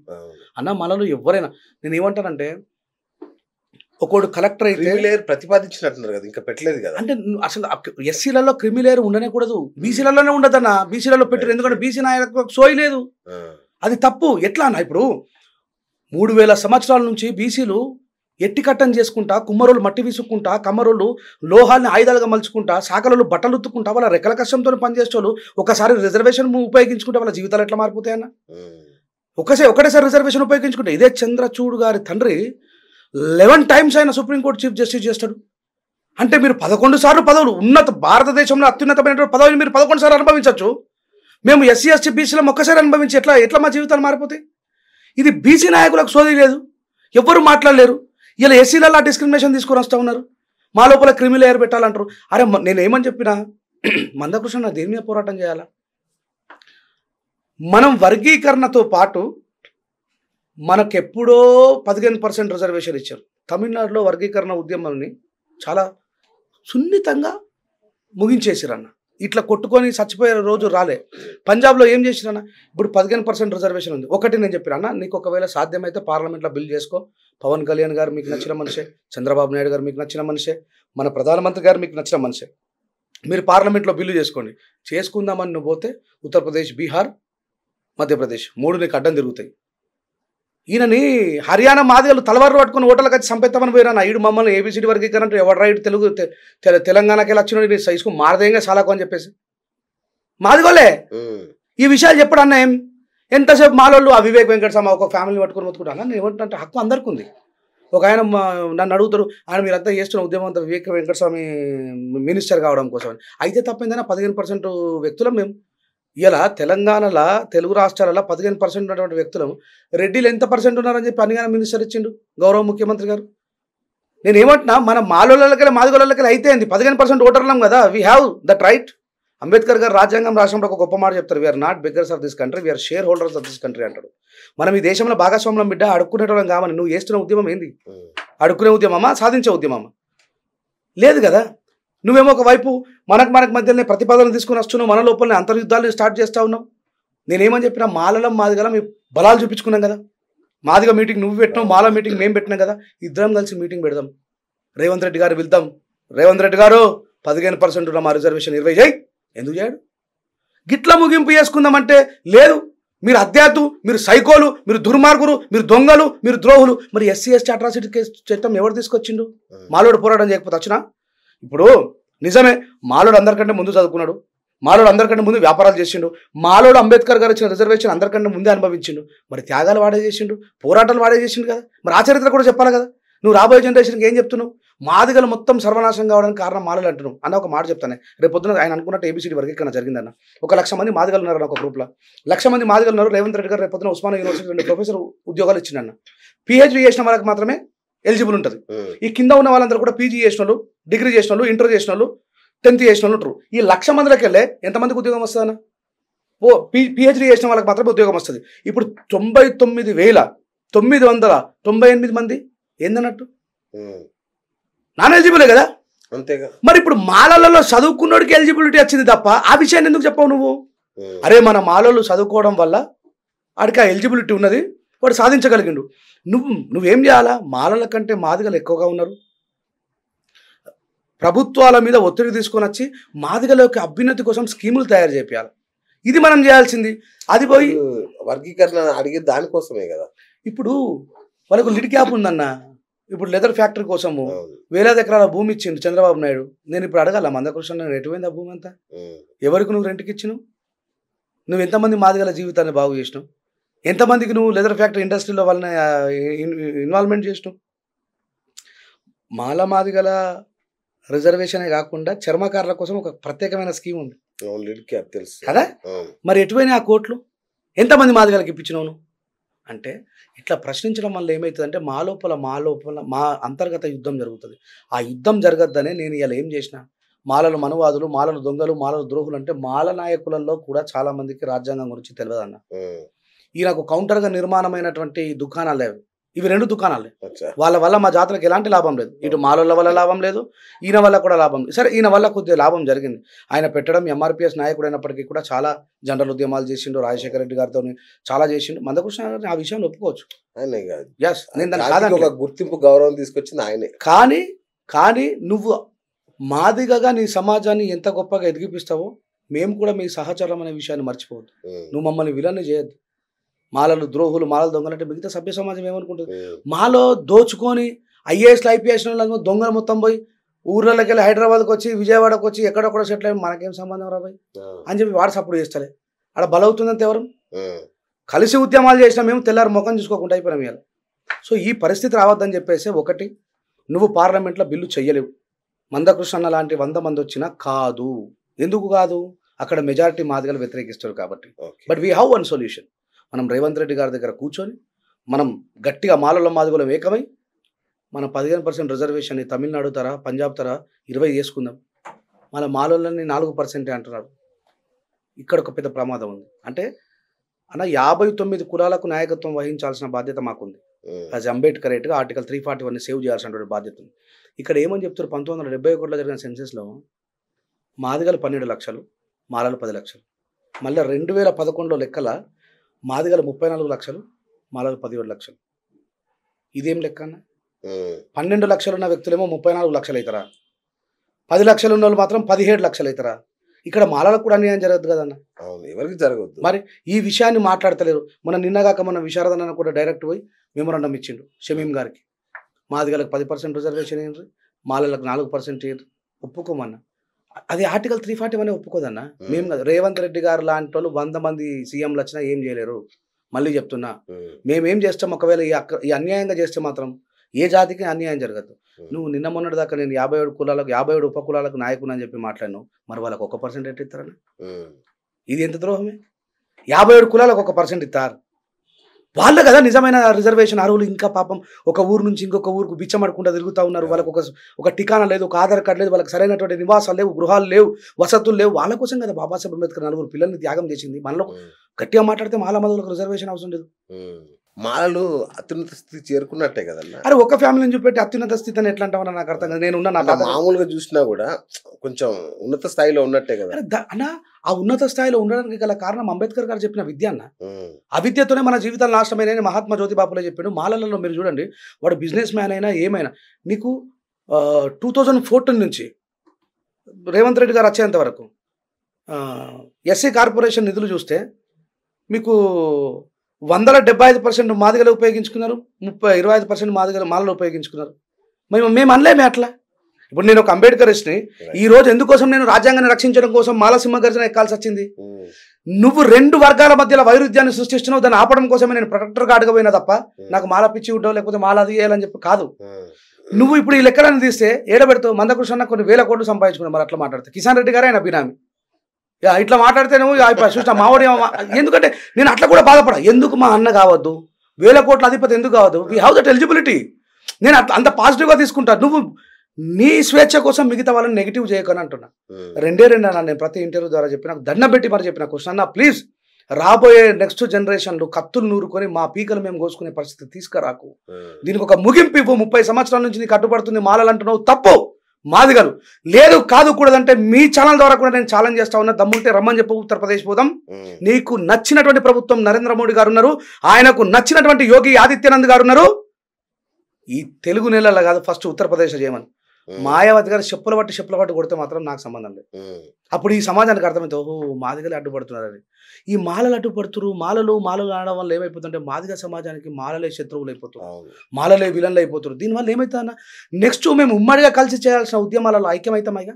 అన్న. మనలో ఎవరైనా నేను ఏమంటానంటే, ఒకడు కలెక్టర్ అయితే ప్రతిపాదించినట్టున్నారు కదా, ఇంకా పెట్టలేదు కదా. అంటే అసలు ఎస్సీలలో క్రిమీ లేయర్ ఉండనేకూడదు, బీసీలలోనే ఉండదన్న. బీసీలలో పెట్టారు ఎందుకంటే బీసీ నాయకులకు సోయి లేదు, అది తప్పు. ఎట్లా అన్న? ఇప్పుడు 3000 సంవత్సరాల నుంచి బీసీలు ఎట్టి కట్టం చేసుకుంటా, కుమ్మరోళ్ళు మట్టి విసుక్కుంటా, కమ్మరోళ్ళు లోహాల్ని ఆయుధాలుగా మలుచుకుంటా, శాఖలు బట్టలు ఉత్తుకుంటా, వాళ్ళ రెక్కల కష్టంతో పనిచేసేవాళ్ళు ఒకసారి రిజర్వేషన్ ఉపయోగించుకుంటే వాళ్ళ జీవితాలు ఎట్లా మారిపోతాయన్న? ఒకటేసారి రిజర్వేషన్ ఉపయోగించుకుంటే. ఇదే చంద్రచూడ్ గారి తండ్రి 11 టైమ్స్ ఆయన సుప్రీంకోర్టు చీఫ్ జస్టిస్ చేస్తాడు. అంటే మీరు 11 సార్లు పదవులు, భారతదేశంలో అత్యున్నతమైన పదవిని మీరు 11 సార్లు అనుభవించవచ్చు. మేము ఎస్సీ ఎస్టీ బీసీలో ఒక్కసారి అనుభవించి ఎట్లా మా జీవితాలు మారిపోతాయి? ఇది బీసీ నాయకులకు సోది లేదు, ఎవ్వరు మాట్లాడలేరు. ఇలా ఎస్సీలలో డిస్క్రిమినేషన్ తీసుకొని వస్తూ ఉన్నారు. మా లోపల క్రిమి లేయర్ పెట్టాలంటారు. అరే నేను ఏమని చెప్పినా, మందకృష్ణ దేని మీద పోరాటం చేయాలా? మనం వర్గీకరణతో పాటు మనకెప్పుడో 15% రిజర్వేషన్ ఇచ్చారు. తమిళనాడులో వర్గీకరణ ఉద్యమాన్ని చాలా సున్నితంగా ముగించేసిరన్న. ఇట్లా కొట్టుకొని చచ్చిపోయే రోజు రాలే. పంజాబ్లో ఏం చేసిరన్న, ఇప్పుడు 15% రిజర్వేషన్ ఉంది. ఒకటి నేను చెప్పినా, నీకు ఒకవేళ సాధ్యమైతే పార్లమెంట్లో బిల్ చేసుకో. పవన్ కళ్యాణ్ గారు మీకు నచ్చిన మనిషే, చంద్రబాబు నాయుడు గారు మీకు నచ్చిన మనిషే, మన ప్రధానమంత్రి గారు మీకు నచ్చిన మనిషే, మీరు పార్లమెంట్లో బిల్లు చేసుకోండి. చేసుకుందామని నువ్వు పోతే ఉత్తరప్రదేశ్, బీహార్, మధ్యప్రదేశ్ 3 నీకు అడ్డం తిరుగుతాయి. ఈయనని హర్యానా మాదిగలు తలవారు పట్టుకుని ఓటర్లకు వచ్చి సంపెత్తామని పోయినా, ఈడు మమ్మల్ని ఏబిసిడి వర్గీకరణ ఎవరు రైట్ తెలంగాణకి వెళ్ళి వచ్చిన సైజుకు మారదేంగా చాలాకు అని చెప్పేసి మాదిగోలే ఈ విషయాలు చెప్పడన్నా ఏం ఎంతసేపు మాలోళ్ళు ఆ వివేక్ వెంకటస్వామి ఒక ఫ్యామిలీని పట్టుకొని మొత్తుకుంటాను. నేను ఏమంటే హక్కు అందరికీ ఉంది. ఒక ఆయన నన్ను అడుగుతారు, ఆయన మీరంతా చేస్తున్న ఉద్యమం అంతా వివేక్ వెంకటస్వామి మినిస్టర్ కావడం కోసం. అయితే తప్పైందైనా 15% వ్యక్తులం మేము. ఇలా తెలంగాణలో తెలుగు రాష్ట్రాలలో 15% ఉన్నటువంటి వ్యక్తులం. రెడ్డిలు ఎంత % ఉన్నారని చెప్పి అనిగానే మినిస్టర్ ఇచ్చిండు గౌరవ ముఖ్యమంత్రి గారు. నేను ఏమంటున్నా, మన మాలోళ్ళకి మాదిగోళ్ళకి అయితే 15% ఓటర్లం కదా, we have that right. Ambedkar garu రాజ్యాంగం రాసినప్పుడు ఒక గొప్ప మాట చెప్తారు, we are not beggars of this country, we are shareholders of this country అంటాడు. మనం ఈ దేశంలో భాగస్వామ్యం బిడ్డ, అడుక్కునేటోళ్ళం కామని. నువ్వు చేస్తున్న ఉద్యమం ఏంది? అడుక్కునే ఉద్యమమా, సాధించే ఉద్యమమా? లేదు కదా. నువ్వేమో ఒకవైపు మనకు మధ్యలోనే ప్రతిపాదన తీసుకుని వస్తున్నావు, మన లోపలనే అంతర్యుద్ధాలను స్టార్ట్ చేస్తూ ఉన్నావు. నేనేమని చెప్పినా, మాలలం మాదిగల మీ బలాలు చూపించుకున్నాం కదా. మాదిగ మీటింగ్ నువ్వు పెట్టినావు, మాల మీటింగ్ మేము పెట్టినాం కదా. ఇద్దరం కలిసి మీటింగ్ పెడదాం. రేవంత్ రెడ్డి గారు వెళ్తాం, రేవంత్ రెడ్డి గారు 15% ఉన్న మా రిజర్వేషన్ 20 చేయి. ఎందుకు చేయడు? గిట్లా ముగింపు చేసుకుందామంటే లేదు. మీరు అధ్యాతు, మీరు సైకోలు, మీరు దుర్మార్గులు, మీరు దొంగలు, మీరు ద్రోహులు. మరి ఎస్సీ ఎస్టీ అట్రాసిటీ కేసు చట్టం ఎవరు తీసుకొచ్చిండు? మాలోడు పోరాటం చేయకపోతే వచ్చినా? ఇప్పుడు నిజమే, మాలోడు అందరికంటే ముందు చదువుకున్నాడు, మాలోడు అందరికంటే ముందు వ్యాపారాలు చేసిండు. మాలోడు అంబేద్కర్ గారు ఇచ్చిన రిజర్వేషన్ అందరికంటే ముందే అనుభవించిండు. మరి త్యాగాలు వాడే చేసిండు, పోరాటాలు వాడే చేసిండు కదా. మరి ఆ చరిత్ర కూడా చెప్పాలి కదా. నువ్వు రాబోయే జనరేషన్కి ఏం చెప్తున్నావు? మాదిగలు మొత్తం సర్వనాశనం కావడానికి కారణం మాలలు అంటున్నావు అన్న. ఒక మాట చెప్తానే, రేపు పొద్దున ఆయన అనుకున్నట్టు ఏబిసిడి వర్గీకరణ జరిగిందన్న. 1,00,000 మంది మాదిగలు ఉన్నారు ఒక గ్రూప్లో. 1,00,000 మంది మాదిగలు ఉన్నారు. రేవంత్ రెడ్డి గారు రేపు పొద్దున ఉస్మానియా యూనివర్సిటీ 2 ప్రొఫెసర్ ఉద్యోగాలు ఇచ్చిండన్న. పిహెచ్డీ చేసిన వాళ్ళకి మాత్రమే ఎలిజిబుల్ ఉంటుంది. ఈ కింద ఉన్న వాళ్ళందరూ కూడా పీజీ చేసిన వాళ్ళు, డిగ్రీ చేసిన వాళ్ళు, ఇంటర్ చేసిన వాళ్ళు, 10th చేసిన వాళ్ళు ఉంటారు. ఈ 1,00,000 మందిలోకి వెళ్ళే ఎంతమందికి ఉద్యోగం వస్తుందన్న? పిహెచ్డీ చేసిన వాళ్ళకి మాత్రమే ఉద్యోగం వస్తుంది. ఇప్పుడు 99,998 మంది ఏందన్నట్టు నాన్ ఎలిజిబులే కదా. అంతేగా. మరి ఇప్పుడు మాలలలో చదువుకున్నోడికి ఎలిజిబిలిటీ వచ్చింది తప్ప ఆ విషయాన్ని ఎందుకు చెప్పావు నువ్వు? అరే మన మాలలు చదువుకోవడం వల్ల వాడికి ఆ ఎలిజిబిలిటీ ఉన్నది, వాడు సాధించగలిగిండు. నువ్వేం చేయాలా? మాలల కంటే మాదిగలు ఎక్కువగా ఉన్నారు. ప్రభుత్వాల మీద ఒత్తిడి తీసుకొని వచ్చి మాదిగల యొక్క అభ్యున్నతి కోసం స్కీములు తయారు చేయాలి. ఇది మనం చేయాల్సింది. అది పోయి వర్గీకరణ అడిగే దానికోసమే కదా. ఇప్పుడు వాళ్ళకు లిడ్ క్యాప్ ఉందన్న. ఇప్పుడు లెదర్ ఫ్యాక్టరీ కోసము వేలాది ఎకరాల భూమి ఇచ్చిండు చంద్రబాబు నాయుడు. నేను ఇప్పుడు అడగాల మందకృష్ణ, నేను ఎటువైంది ఆ భూమి అంతా? ఎవరికి నువ్వు రెంట్కి ఇచ్చినావు? నువ్వు ఎంతమంది మాదిగల జీవితాన్ని బాగు చేసినావు? ఎంతమందికి నువ్వు లెదర్ ఫ్యాక్టరీ ఇండస్ట్రీలో వాళ్ళని ఇన్వాల్వ్మెంట్ చేసినావు? మాదిగల రిజర్వేషనే కాకుండా చర్మకారుల కోసం ఒక ప్రత్యేకమైన స్కీమ్ ఉంది తెలుసు కదా. మరి ఎటువైనా ఆ కోట్లు ఎంతమంది మాదిగలకి ఇప్పించినావు నువ్వు? అంటే ఇట్లా ప్రశ్నించడం వల్ల ఏమవుతుందంటే మా లోపల మా అంతర్గత యుద్ధం జరుగుతుంది. ఆ యుద్ధం జరగద్దనే నేను ఇలా ఏం చేసిన, మాలలు మనువాదులు, మాలలు దొంగలు, మాలలు ద్రోహులు అంటే మాల నాయకులలో కూడా చాలా మందికి రాజ్యాంగం గురించి తెలియదు అన్న. ఈయనకు కౌంటర్గా నిర్మాణమైనటువంటి దుకాణాలు లేవు. ఇవి 2 దుకాణాలే. వాళ్ళ వల్ల మా జాతరకు ఎలాంటి లాభం లేదు. ఇటు మాలోళ్ళ వల్ల లాభం లేదు, ఈయన వల్ల కూడా లాభం లేదు. సరే ఈయన వల్ల కొద్దిగా లాభం జరిగింది. ఆయన పెట్టడం ఎంఆర్పిఎస్ నాయకుడు అయినప్పటికీ కూడా చాలా జనరల్ ఉద్యమాలు చేసిండు. రాజశేఖర రెడ్డి గారితో చాలా చేసిండు. మందకృష్ణ గారిని ఆ విషయంలో ఒప్పుకోవచ్చు. గుర్తింపు గౌరవం తీసుకొచ్చింది ఆయనే. కానీ నువ్వు మాదిగగా నీ సమాజాన్ని ఎంత గొప్పగా ఎదిగిపిస్తావో మేము కూడా మీ సహచరం అనే విషయాన్ని మర్చిపోవద్దు. నువ్వు మమ్మల్ని విలన్ని చేయొద్దు. మాలలు ద్రోహులు, మాలలు దొంగలు అంటే మిగతా సభ్య సమాజం ఏమనుకుంటుంది? మాలో దోచుకొని ఐఏఎస్లు ఐపీఎస్ దొంగలు మొత్తం పోయి ఊర్లలోకి వెళ్ళి హైదరాబాద్కి వచ్చి, విజయవాడకు వచ్చి ఎక్కడొక్కడ సెటిల్ అయ్యి మనకేం సంబంధం రాబాయి అని చెప్పి వాడు సపోర్ట్ చేస్తలే. ఆడ బలవుతుందంత ఎవరు? కలిసి ఉద్యమాలు చేసినా మేము తెల్లారి ముఖం చూసుకోకుండా అయిపోయినాం ఇవాళ. సో ఈ పరిస్థితి రావద్దని చెప్పేసి, ఒకటి నువ్వు పార్లమెంట్లో బిల్లు చెయ్యలేవు. మందకృష్ణ లాంటి 100 మంది వచ్చినా కాదు. ఎందుకు కాదు? అక్కడ మెజారిటీ మాదిగలు వ్యతిరేకిస్తారు కాబట్టి. But we have one solution. మనం రేవంత్ రెడ్డి గారి దగ్గర కూర్చొని మనం గట్టిగా మాలల మాదిగలం ఏకమై మన 15% రిజర్వేషన్ తమిళనాడు తర, పంజాబ్ తర 20 చేసుకుందాం. మన మాలలని 4% అంటున్నారు. ఇక్కడ ఒక పెద్ద ప్రమాదం ఉంది. అంటే అన్న 59 కులాలకు నాయకత్వం వహించాల్సిన బాధ్యత మాకుంది. యాజ్ అంబేద్కర్ రైట్గా ఆర్టికల్ 341ని సేవ్ చేయాల్సినటువంటి బాధ్యత ఉంది. ఇక్కడ ఏమని చెప్తారు? 1971లో జరిగిన సెన్సెస్లో మాదిగలు 12 లక్షలు, మాలలు 10 లక్షలు. మళ్ళీ 2011లో లెక్కల మాదిగలు 34 లక్షలు, మాలలు 17 లక్షలు. ఇదేం లెక్క అన్న? 12 లక్షలు ఉన్న వ్యక్తులేమో 34 లక్షలు అవుతారా? 10 లక్షలు ఉన్న వాళ్ళు మాత్రం 17 లక్షలు అవుతారా? ఇక్కడ మాలలకు కూడా అన్యాయం జరగదు కదన్న. ఎవరికి జరగదు. మరి ఈ విషయాన్ని మాట్లాడతలేరు. నిన్నగాక మన విశారదన్న కూడా డైరెక్ట్ పోయి మెమోరాండం ఇచ్చిండు షమీం గారికి. మాదిగలకు 10% రిజర్వేషన్ ఏంటి, మాలలకు 4% ఏంటి ఒప్పుకోమన్నా. అది ఆర్టికల్ 341 ఒప్పుకోదన్న. మేము కాదు, రేవంత్ రెడ్డి గారు లాంటి వాళ్ళు 100 మంది సీఎంలు వచ్చినా ఏం చేయలేరు. మళ్ళీ చెప్తున్నా, మేమేం చేస్తాం? ఒకవేళ ఈ అన్యాయంగా చేస్తే మాత్రం ఏ జాతికి అన్యాయం జరగదు. నువ్వు నిన్న మొన్నటి దాకా నేను 57 కులాలకు 57 ఉపకులాలకు నాయకుడు అని చెప్పి మాట్లాడినావు. మరి వాళ్ళకి 1% ఎట్లా ఇస్తారని? ఇది ఎంత ద్రోహమే? 57 కులాలకు 1% ఇస్తారు. వాళ్ళు కదా నిజమైన రిజర్వేషన్ అర్హులు. ఇంకా పాపం ఒక ఊరు నుంచి ఇంకొక ఊరుకు బిచ్చమడుకుంటూ తిరుగుతూ ఉన్నారు. వాళ్ళకు ఒక ఠికానా లేదు, ఒక ఆధార్ కార్డు లేదు, వాళ్ళకి సరైనటువంటి నివాసాలు లేవు, గృహాలు లేవు, వసతులు లేవు. వాళ్ళ కోసం కదా బాబాసాహెబ్ అంబేద్కర్ 4 పిల్లల్ని త్యాగం చేసింది. మనలో గట్టిగా మాట్లాడితే మాలలకు రిజర్వేషన్ అవసరం లేదు. మాలలు అత్యున్నత స్థితి చేరుకున్నట్టే కదన్నా. అరే ఒక ఫ్యామిలీని చూపెట్టి అత్యున్నత స్థితి అని ఎట్లా అంటావన్నా నాకు అర్థం కాదు. నేను మామూలుగా చూసినా కూడా కొంచెం ఉన్నత స్థాయిలో ఉన్నట్టే కదా అన్న. ఆ ఉన్నత స్థాయిలో ఉండడానికి గల కారణం అంబేద్కర్ గారు చెప్పిన విద్య అన్న. ఆ విద్యతోనే మన జీవితాలు నాశనమైన మహాత్మా జ్యోతిబాపులే చెప్పాడు. మాలలలో మీరు చూడండి, వాడు బిజినెస్ మ్యాన్ అయినా ఏమైనా, నీకు 2014 నుంచి రేవంత్ రెడ్డి గారు వచ్చేంత వరకు ఎస్సీ కార్పొరేషన్ నిధులు చూస్తే మీకు 175% మాదిగలు ఉపయోగించుకున్నారు, 25% మాలలు ఉపయోగించుకున్నారు. మేము అనలేమే అట్లా. ఇప్పుడు నేను ఒక అంబేద్కరిస్ట్ని, ఈ రోజు ఎందుకోసం నేను రాజ్యాంగాన్ని రక్షించడం కోసం మాల సింహగర్జన ఎక్కాల్సి వచ్చింది? నువ్వు 2 వర్గాల మధ్యలో వైరుధ్యాన్ని సృష్టిస్తున్నావు, దాన్ని ఆపడం కోసమే నేను ప్రొటెక్టర్గా అడగపోయినా తప్ప నాకు మాల పిచ్చి ఉండవు లేకపోతే మాల అది చేయాలని చెప్పి కాదు. నువ్వు ఇప్పుడు ఈ లెక్కలను తీస్తే ఏడబెడతావు. మందకృష్ణ కొన్ని వేల కోట్లు సంపాదించుకున్నావు. మరి అట్లా మాట్లాడితే కిషన్ రెడ్డి గారే ఆయన బినామీ ఇట్లా మాట్లాడితే నువ్వు చూసిన మావోడి. ఎందుకంటే నేను అట్లా కూడా బాధపడా. ఎందుకు మా అన్న కావద్దు, వేల కోట్ల అధిపతి ఎందుకు కావద్దు? We have that eligibility. నేను అంత పాజిటివ్గా తీసుకుంటాను. నువ్వు నీ స్వేచ్ఛ కోసం మిగతా వాళ్ళని నెగిటివ్ చేయకని అంటున్నా. 2 అన్న నేను ప్రతి ఇంటర్వ్యూ ద్వారా చెప్పిన, దండం పెట్టి మరి చెప్పిన క్వశ్చన్ అన్న, ప్లీజ్ రాబోయే నెక్స్ట్ జనరేషన్లు కత్తులు నూరుకొని మా పీకలు మేము కోసుకునే పరిస్థితి తీసుకురాకు. దీనికి ఒక ముగింపు ఇవ్వు. 30 సంవత్సరాల నుంచి నీకు కట్టుబడుతుంది మాలలు అంటున్నావు, తప్పు. మాదిగలు లేదు కాదు కూడదంటే మీ ఛానల్ ద్వారా కూడా నేను ఛాలెంజ్ చేస్తా ఉన్నా. దమ్ముంటే రమ్మని చెప్పు, ఉత్తరప్రదేశ్ పోదాం. నీకు నచ్చినటువంటి ప్రభుత్వం నరేంద్ర మోడీ గారు ఉన్నారు, ఆయనకు నచ్చినటువంటి యోగి ఆదిత్యనాథ్ గారు ఉన్నారు. ఈ తెలుగు నెలల కాదు, ఫస్ట్ ఉత్తరప్రదేశ్ చేయమని. మాయావతి గారు చెప్పుల పట్టి కొడితే మాత్రం నాకు సంబంధం లేదు. అప్పుడు ఈ సమాజానికి అర్థమైతే ఓహో మాదిగలే అడ్డుపడుతున్నారని. ఈ మాలలు అడ్డుపడుతున్నారు. మాలలు ఆడడం వల్ల ఏమైపోతుందంటే మాదిగ సమాజానికి మాలలే శత్రువులు అయిపోతున్నారు, మాలలే విలన్లు అయిపోతున్నారు. దీనివల్ల ఏమవుతుందన్న, నెక్స్ట్ మేము ఉమ్మడిగా కలిసి చేయాల్సిన ఉద్యమాలలో ఐక్యమవుతామైగా,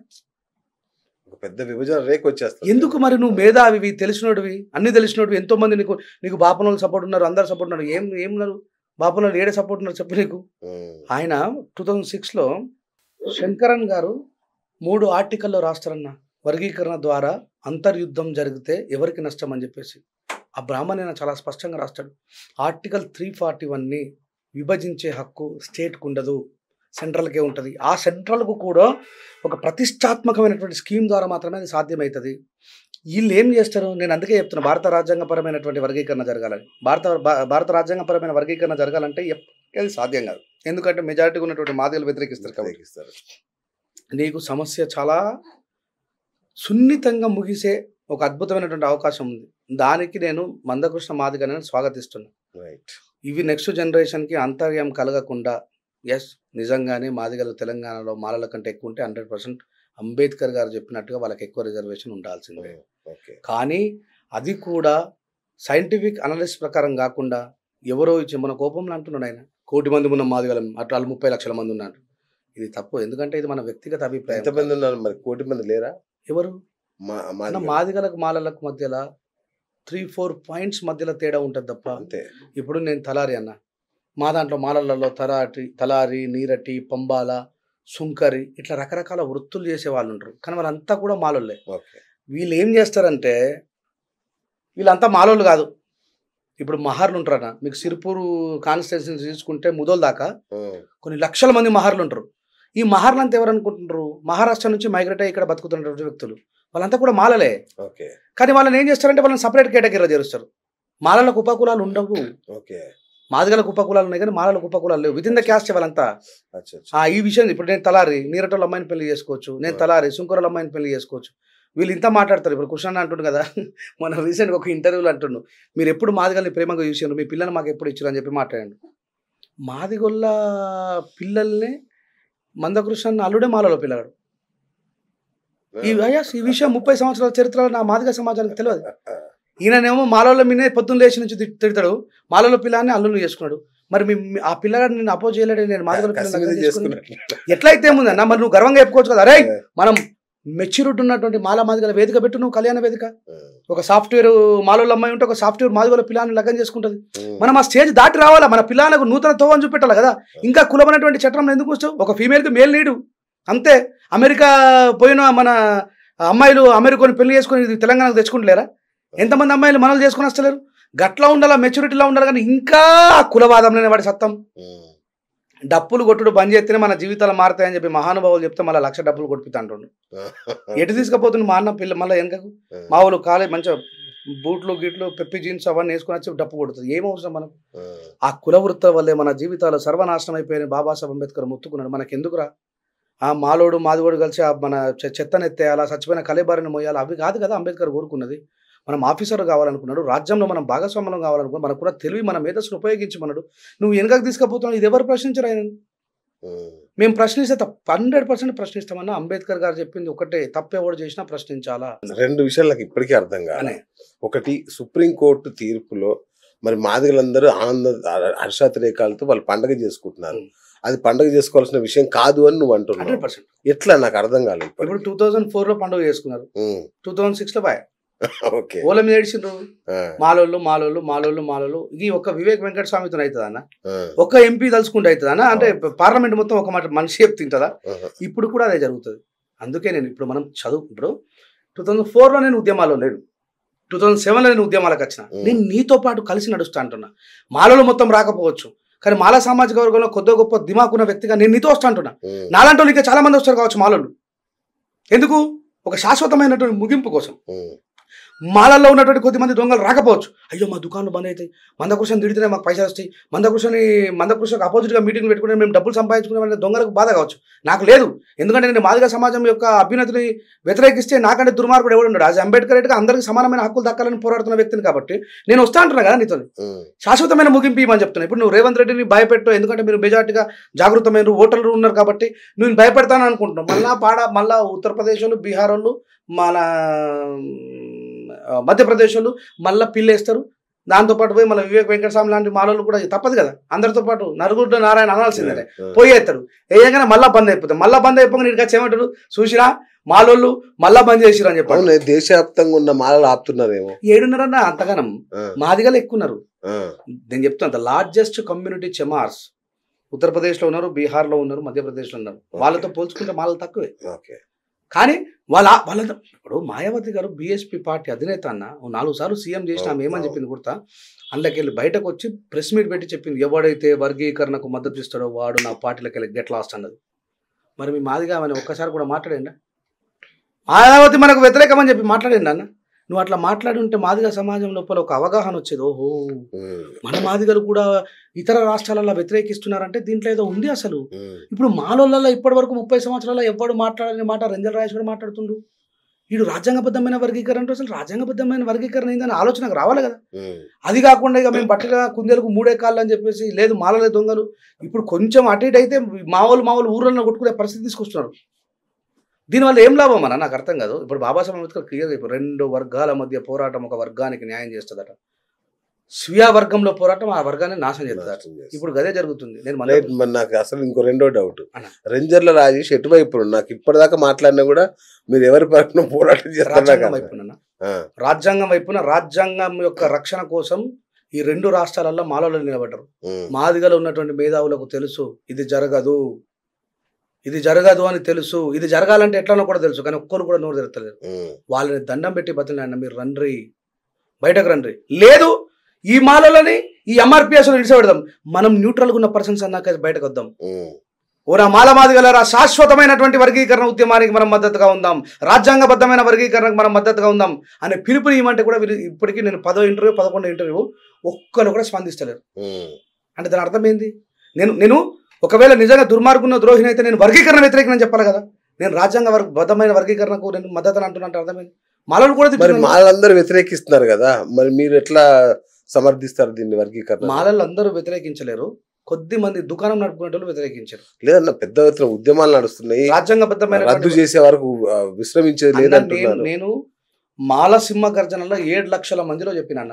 పెద్ద విభజన రేఖ వచ్చేస్తుంది. ఎందుకు మరి నువ్వు మేధావివి, తెలిసినోడివి, అన్ని తెలిసినోడివి, ఎంతో మంది నీకు బాపనోళ్ళు సపోర్ట్ ఉన్నారు, అందరు సపోర్ట్ ఉన్నారు. ఏమున్నారు బాపనోళ్ళు? ఏడే సపోర్ట్ ఉన్నారు చెప్పు నీకు. ఆయన 2006లో శంకరన్ గారు 3 ఆర్టికల్లో రాస్తారన్న, వర్గీకరణ ద్వారా అంతర్యుద్ధం జరిగితే ఎవరికి నష్టం అని చెప్పేసి. ఆ బ్రాహ్మణ చాలా స్పష్టంగా రాస్తాడు. ఆర్టికల్ 341ని విభజించే హక్కు స్టేట్కు ఉండదు, సెంట్రల్కే ఉంటుంది. ఆ సెంట్రల్కు కూడా ఒక ప్రతిష్టాత్మకమైనటువంటి స్కీమ్ ద్వారా మాత్రమే అది సాధ్యమవుతుంది. వీళ్ళు ఏం చేస్తారు? నేను అందుకే చెప్తున్నా, భారత రాజ్యాంగపరమైనటువంటి వర్గీకరణ జరగాలని. భారత రాజ్యాంగపరమైన వర్గీకరణ జరగాలంటే అది సాధ్యం కాదు. ఎందుకంటే మెజారిటీ ఉన్నటువంటి మాదిగలు వ్యతిరేకిస్తారు. నీకు సమస్య చాలా సున్నితంగా ముగిసే ఒక అద్భుతమైనటువంటి అవకాశం ఉంది. దానికి నేను మందకృష్ణ మాదిగని స్వాగతిస్తున్నాను. ఇవి నెక్స్ట్ జనరేషన్కి అంతర్యం కలగకుండా, ఎస్ నిజంగానే మాదిగలు తెలంగాణలో మాలల కంటే ఎక్కువ ఉంటే 100% అంబేద్కర్ గారు చెప్పినట్టుగా వాళ్ళకి ఎక్కువ రిజర్వేషన్ ఉండాల్సిందే. కానీ అది కూడా సైంటిఫిక్ అనాలిసిస్ ప్రకారం కాకుండా ఎవరో ఇచ్చి మన కోపంలో అంటున్నాడు ఆయన, 1 కోటి మంది ఉన్న మాదిగలం అట్లా 30 లక్షల మంది ఉన్నారు. ఇది తప్పు. ఎందుకంటే ఇది మన వ్యక్తిగత అభిప్రాయం. ఎంతమంది ఉన్నారు మరి? 1 కోటి మంది లేరా? ఎవరు? మాదిగలకు మాలలకు మధ్యలో 3-4 పాయింట్స్ మధ్యలో తేడా ఉంటుంది తప్ప. అంతే. ఇప్పుడు నేను తలారి అన్న, మా దాంట్లో మాలలలో తలారి, నీరటి, పంబాల, సుంకరి ఇట్లా రకరకాల వృత్తులు చేసే వాళ్ళు ఉంటారు. కానీ వాళ్ళంతా కూడా మాలోళ్ళే. వీళ్ళు ఏం చేస్తారంటే, వీళ్ళంతా మాలోళ్ళు కాదు. ఇప్పుడు మహార్లు ఉంటారన్న, మీకు సిరిపూరు కాన్స్టిట్యున్సీ తీసుకుంటే ముదోల్ దాకా కొన్ని లక్షల మంది మహార్లు ఉంటారు. ఈ మహార్లు అంతా ఎవరు అనుకుంటున్నారు? మహారాష్ట్ర నుంచి మైగ్రేట్ అయ్యి ఇక్కడ బతుకుతున్నటువంటి వ్యక్తులు, వాళ్ళంతా కూడా మాలలే. కానీ వాళ్ళని ఏం చేస్తారంటే వాళ్ళని సపరేట్ కేటగిరీలో చేరుస్తారు. మాలలకు ఉపకులాలు ఉండవు. మాదిగలకు ఉపకులాలు ఉన్నాయి కానీ మాలలకు ఉపకులాలు లేవు. విత్ ఇన్ ద క్యాస్ట్ వాళ్ళంతా. ఈ విషయం ఇప్పుడు నేను తలారి నీరటోళ్ళ అమ్మాయిని పెళ్లి చేసుకోవచ్చు, నేను తలారి సుంకరోళ్ళ అమ్మాయిని పెళ్లి చేసుకోవచ్చు. వీళ్ళు ఇంత మాట్లాడతారు. ఇప్పుడు కృష్ణ అంటుండు కదా, మన రీసెంట్గా ఒక ఇంటర్వ్యూలో అంటుండు, మీరు ఎప్పుడు మాదిగల్ని ప్రేమగా చూసారు, మీ పిల్లలు మాకు ఎప్పుడు ఇచ్చారు అని చెప్పి మాట్లాడండి. మాదిగొల్ల పిల్లల్ని మందకృష్ణ అల్లుడే మాలలో పిల్లగాడు. ఈ విషయం 30 సంవత్సరాల చరిత్రలో నా మాదిగ సమాజానికి తెలియదు. ఈయననేమో మాలోళ్ళ మీదే పొద్దున్న లేచి నుంచి తిడతాడు, మాలోళ్ళ పిల్లాన్ని అల్లుని చేసుకున్నాడు. మరి ఆ పిల్లగాడు నేను అపోజ్ చేయలేడు, నేను మాదిగల పిల్లలు చేసుకున్నాడు. ఎట్లయితే ఏముందన్న, మరి నువ్వు గర్వంగా చెప్పుకోవచ్చు కదా, అరే మనం మెచ్యూరిటీ ఉన్నటువంటి మాదిగల వేదిక పెట్టు, నువ్వు కళ్యాణ వేదిక. ఒక సాఫ్ట్వేర్ మాలోళ్ళ అమ్మాయి ఉంటే ఒక సాఫ్ట్వేర్ మాదిగల పిల్లాన్ని లగ్గం చేసుకుంటుంది. మనం ఆ స్టేజ్ దాటి రావాలా, మన పిల్లలకు నూతన తోవని చూపెట్టాలి కదా. ఇంకా కులమైనటువంటి చట్టంలో ఎందుకు వస్తావు? ఒక ఫీమేల్కి మేల్ నీడు అంతే. అమెరికా పోయిన మన అమ్మాయిలు అమెరికాని పెళ్లి చేసుకుని తెలంగాణకు తెచ్చుకుంటలేరా? ఎంతమంది అమ్మాయిలు మనల్ని చేసుకుని వస్తలేరు? గట్లా ఉండాలా, మెచ్యూరిటీలో ఉండాలి. కానీ ఇంకా కులవాదంలోనే వాడి సత్తం. డప్పులు కొట్టుడు బంద్ చేస్తేనే మన జీవితాలు మారుతాయని చెప్పి మహానుభావులు చెప్తే మళ్ళీ 1,00,000 డప్పులు కొట్టిపిస్తా అంటుండు. ఎటు తీసుకుపోతుంది మా అన్న పిల్ల మళ్ళీ వెనకకు? మా వాళ్ళు కాలేజ్ మంచిగా బూట్లు గిట్లు పెప్పి జీన్స్ అవన్నీ వేసుకుని వచ్చి డప్పు కొడుతుంది. ఏమవసరం మనకు? ఆ కుల వృత్తుల వల్లే మన జీవితాలు సర్వనాశనం అయిపోయిన బాబాసాహెబ్ అంబేద్కర్ మొత్తుకున్నాడు. మనకెందుకురా ఆ మాలోడు మాదిగోడు కలిసి మన చెత్తనెత్తేయాలా, చచ్చిపోయిన కలేబారిని మోయాలా? అవి కాదు కదా అంబేద్కర్ కోరుకున్నది. మనం ఆఫీసర్ కావాలనుకున్నాడు, రాజ్యంలో మనం భాగస్వామ్యం కావాలనుకున్నాడు, మనకు కూడా తెలివి మన మేధస్సును ఉపయోగించమన్నాడు. నువ్వు వెనకకు తీసుకుపోతున్నావు. ఇది ఎవరు ప్రశ్నించరు ఆయన? మేము ప్రశ్నిస్తే 100% ప్రశ్నిస్తామన్నా. అంబేద్కర్ గారు చెప్పింది ఒకటే, తప్పెవడు చేసినా ప్రశ్నించాలా. 2 విషయాలు నాకు ఇప్పటికీ అర్థం కాలే. ఒకటి, సుప్రీంకోర్టు తీర్పులో మరి మాదిగలందరూ ఆనంద హర్షాతిరేకాలతో వాళ్ళు పండగ చేసుకుంటున్నారు. అది పండుగ చేసుకోవాల్సిన విషయం కాదు అని నువ్వు అంటున్నావు. 100%. ఎట్లా నాకు అర్థం కాలేదు. ఇప్పుడు 2004 పండుగ చేసుకున్నారు, 2006 బాయ్ ఓకే ఓల మీద ఏడిచిండ్రు మాలోళ్ళు. ఇది ఒక వివేక్ వెంకట స్వామితో అవుతుంది అన్న, ఒక ఎంపీ తలుచుకుంటే అవుతుంది అన్న, అంటే పార్లమెంట్ మొత్తం ఒక మాట మనిషి చెప్తే తింటుందా? ఇప్పుడు కూడా అదే జరుగుతుంది. అందుకే నేను ఇప్పుడు మనం ఇప్పుడు 2004లో నేను ఉద్యమాల్లో లేను, 2007లో నేను ఉద్యమాలకు వచ్చిన. నేను నీతో పాటు కలిసి నడుస్తా అంటున్నా. మాలలో మొత్తం రాకపోవచ్చు, కానీ మాలా సామాజిక వర్గంలో కొద్ది గొప్ప దిమాకున్న వ్యక్తిగా నేను నీతో వస్తా అంటున్నా. నాలాంటి వాళ్ళు ఇంకా చాలా మంది వస్తారు కావచ్చు మాలోళ్ళు. ఎందుకు? ఒక శాశ్వతమైనటువంటి ముగింపు కోసం. మాలల్లో ఉన్నటువంటి కొద్దిమంది దొంగలు రాకపోవచ్చు. అయ్యో మా దుకాణాలు బంద్ అవుతాయి, మందకృష్ణ తిడితేనే మాకు పైసలు వస్తాయి, మందకృష్ణకు అపోజిట్గా మీటింగ్ పెట్టుకుని మేము డబ్బులు సంపాదించుకునే దొంగలకు బాధ కావచ్చు. నాకు లేదు, ఎందుకంటే నేను మాదిగ సమాజం యొక్క అభ్యున్నతిని వ్యతిరేకిస్తే నాకంటే దుర్మార్గుడు ఎవడు ఉండడు. అది అంబేద్కర్ రెడ్డిగా అందరికీ సమానమైన హక్కులు దక్కాలని పోరాడుతున్న వ్యక్తిని కాబట్టి నేను వస్తా అంటున్నా కదా నీతో. శాశ్వతమైన ముగింపు ఇవ్వని చెప్తున్నా. ఇప్పుడు నువ్వు రేవంత్ రెడ్డిని భయపెట్టు, ఎందుకంటే మీరు మెజార్టీగా జాగృతమైన ఓటర్లు ఉన్నారు కాబట్టి నువ్వు భయపెడతాను అనుకుంటున్నావు. మళ్ళా ఉత్తరప్రదేశ్ వాళ్ళు, బీహార్ వాళ్ళు, మన మధ్యప్రదేశ్ వాళ్ళు మళ్ళీ పిల్లేస్తారు. దాంతోపాటు పోయి మళ్ళీ వివేక్ వెంకటస్వామి లాంటి మాలోళ్ళు కూడా తప్పదు కదా, అందరితో పాటు నరుగుడ్డ నారాయణ అనాల్సిందే. పోయేస్తారు వేయగానే మళ్ళీ బంద్ అయిపోతాయి. మళ్ళీ బంద్ అయిపోయి నీకు వచ్చేమంటారు, చూసిరా మాలోళ్ళు మళ్ళా బంద్ చేసిరు అని చెప్పారు. దేశవ్యాప్తంగా ఉన్న మాలలు ఆపుతున్నారేమో. 7.5 అంతగానం మాదిగలు ఎక్కున్నారు. నేను చెప్తున్నా, ద లార్జెస్ట్ కమ్యూనిటీ చెమార్స్ ఉత్తరప్రదేశ్లో ఉన్నారు, బీహార్లో ఉన్నారు, మధ్యప్రదేశ్లో ఉన్నారు. వాళ్ళతో పోల్చుకుంటే మాలలు తక్కువే. కానీ వాళ్ళ ఇప్పుడు మాయావతి గారు బీఎస్పీ పార్టీ అధినేత అన్న, 4 సార్లు సీఎం చేసిన ఆమె ఏమని చెప్పింది గుర్తా? అందులోకి వెళ్ళి బయటకు వచ్చి ప్రెస్ మీట్ పెట్టి చెప్పింది, ఎవడైతే వర్గీకరణకు మద్దతు ఇస్తాడో వాడు నా పార్టీలోకి వెళ్ళి గెట్ లాస్ట్ అన్నది. మరి మీ మాదిగా ఆమె ఒక్కసారి కూడా మాట్లాడండి, మాయావతి మనకు వ్యతిరేకమని చెప్పి మాట్లాడండి అన్న. నువ్వు అట్లా మాట్లాడి ఉంటే మాదిగ సమాజం లోపల ఒక అవగాహన వచ్చేది. ఓహో, మన మాదిగలు కూడా ఇతర రాష్ట్రాలలో వ్యతిరేకిస్తున్నారంటే దీంట్లో ఏదో ఉంది అసలు. ఇప్పుడు మాలోళ్ళలో ఇప్పటి వరకు 30 సంవత్సరాల ఎవడు మాట్లాడని మాట రంజల్ రాజేష్ కూడా మాట్లాడుతుండు. వీడు రాజ్యాంగబద్ధమైన వర్గీకరణ అంటే అసలు రాజ్యాంగబద్ధమైన వర్గీకరణ ఏందని ఆలోచనకు రావాలి కదా. అది కాకుండా ఇక మేము బట్టగా కుందేలకు 3 కాళ్ళు అని చెప్పేసి, లేదు మాలలే దొంగలు. ఇప్పుడు కొంచెం అటు ఇటు అయితే మామూలు ఊర్లలో కొట్టుకునే పరిస్థితి తీసుకొస్తున్నారు. దీనివల్ల ఏం లాభం అన్న నాకు అర్థం కాదు. ఇప్పుడు బాబాసాహెబ్ అంబేద్కర్ క్లియర్ అయిపోయి 2 వర్గాల మధ్య పోరాటం ఒక వర్గానికి న్యాయం చేస్తుందట, స్వీయ వర్గంలో పోరాటం ఆ వర్గాన్ని నాశనం చేస్తారు. ఇప్పుడు అదే జరుగుతుంది. నాకు అసలు ఇంకో రెండో డౌట్, రేంజర్ల రాజేష్ ఎటువైపు? నాకు ఇప్పటిదాకా మాట్లాడినా కూడా మీరు ఎవరి పక్కన పోరాటం చేస్తారు? రాజ్యాంగం వైపున, రాజ్యాంగం యొక్క రక్షణ కోసం ఈ 2 రాష్ట్రాలలో మాలలో నిలబడ్డారు. మాదిగలో ఉన్నటువంటి మేధావులకు తెలుసు ఇది జరగదు అని తెలుసు. ఇది జరగాలంటే ఎట్లనో కూడా తెలుసు, కానీ ఒక్కరు కూడా నోరు తెరతలేరు. వాళ్ళని దండం పెట్టి బతిలాడిన, మీరు రండ్రి, బయటకు రండ్రి. లేదు, ఈ మాలలని ఈ ఎంఆర్పిఎస్ నిలిచిపెడదాం, మనం న్యూట్రల్గా ఉన్న పర్సన్స్ అన్నాక బయటకు వద్దాం. ఓ నా మాల మాదిగలరా, శాశ్వతమైనటువంటి వర్గీకరణ ఉద్యమానికి మనం మద్దతుగా ఉందాం, రాజ్యాంగబద్ధమైన వర్గీకరణకు మనం మద్దతుగా ఉందాం అనే పిలుపుని ఇవ్వమంటే కూడా ఇప్పటికీ నేను 10వ ఇంటర్వ్యూ 11వ ఇంటర్వ్యూ ఒక్కరు కూడా స్పందిస్తలేరు. అంటే దాని అర్థం ఏంది? నేను ఒకవేళ నిజంగా దుర్మార్గున్న ద్రోహిని అయితే నేను వర్గీకరణ వ్యతిరేకని చెప్పాలి కదా. నేను రాజ్యాంగబద్ధమైన వర్గీకరణకు నేను మద్దతు అంటున్నట్టు అర్థమైంది. మాలను కూడా మాలందరూ వ్యతిరేకిస్తున్నారు కదా, మరి మీరు ఎట్లా సమర్థిస్తారు దీన్ని? వర్గీకరణ మాలలు అందరూ వ్యతిరేకించలేరు, కొద్ది మంది దుకాణం నడుపుకునే పెతిరేకించారు. లేదన్న పెద్ద ఎత్తున ఉద్యమాలు నడుస్తున్నాయి, రాజ్యాంగబద్ధమైన రద్దు చేసే వరకు విశ్రమించేది లేదంటున్నారు. నేను మాలసింహ గర్జనలో 7 లక్షల మందిలో చెప్పిన,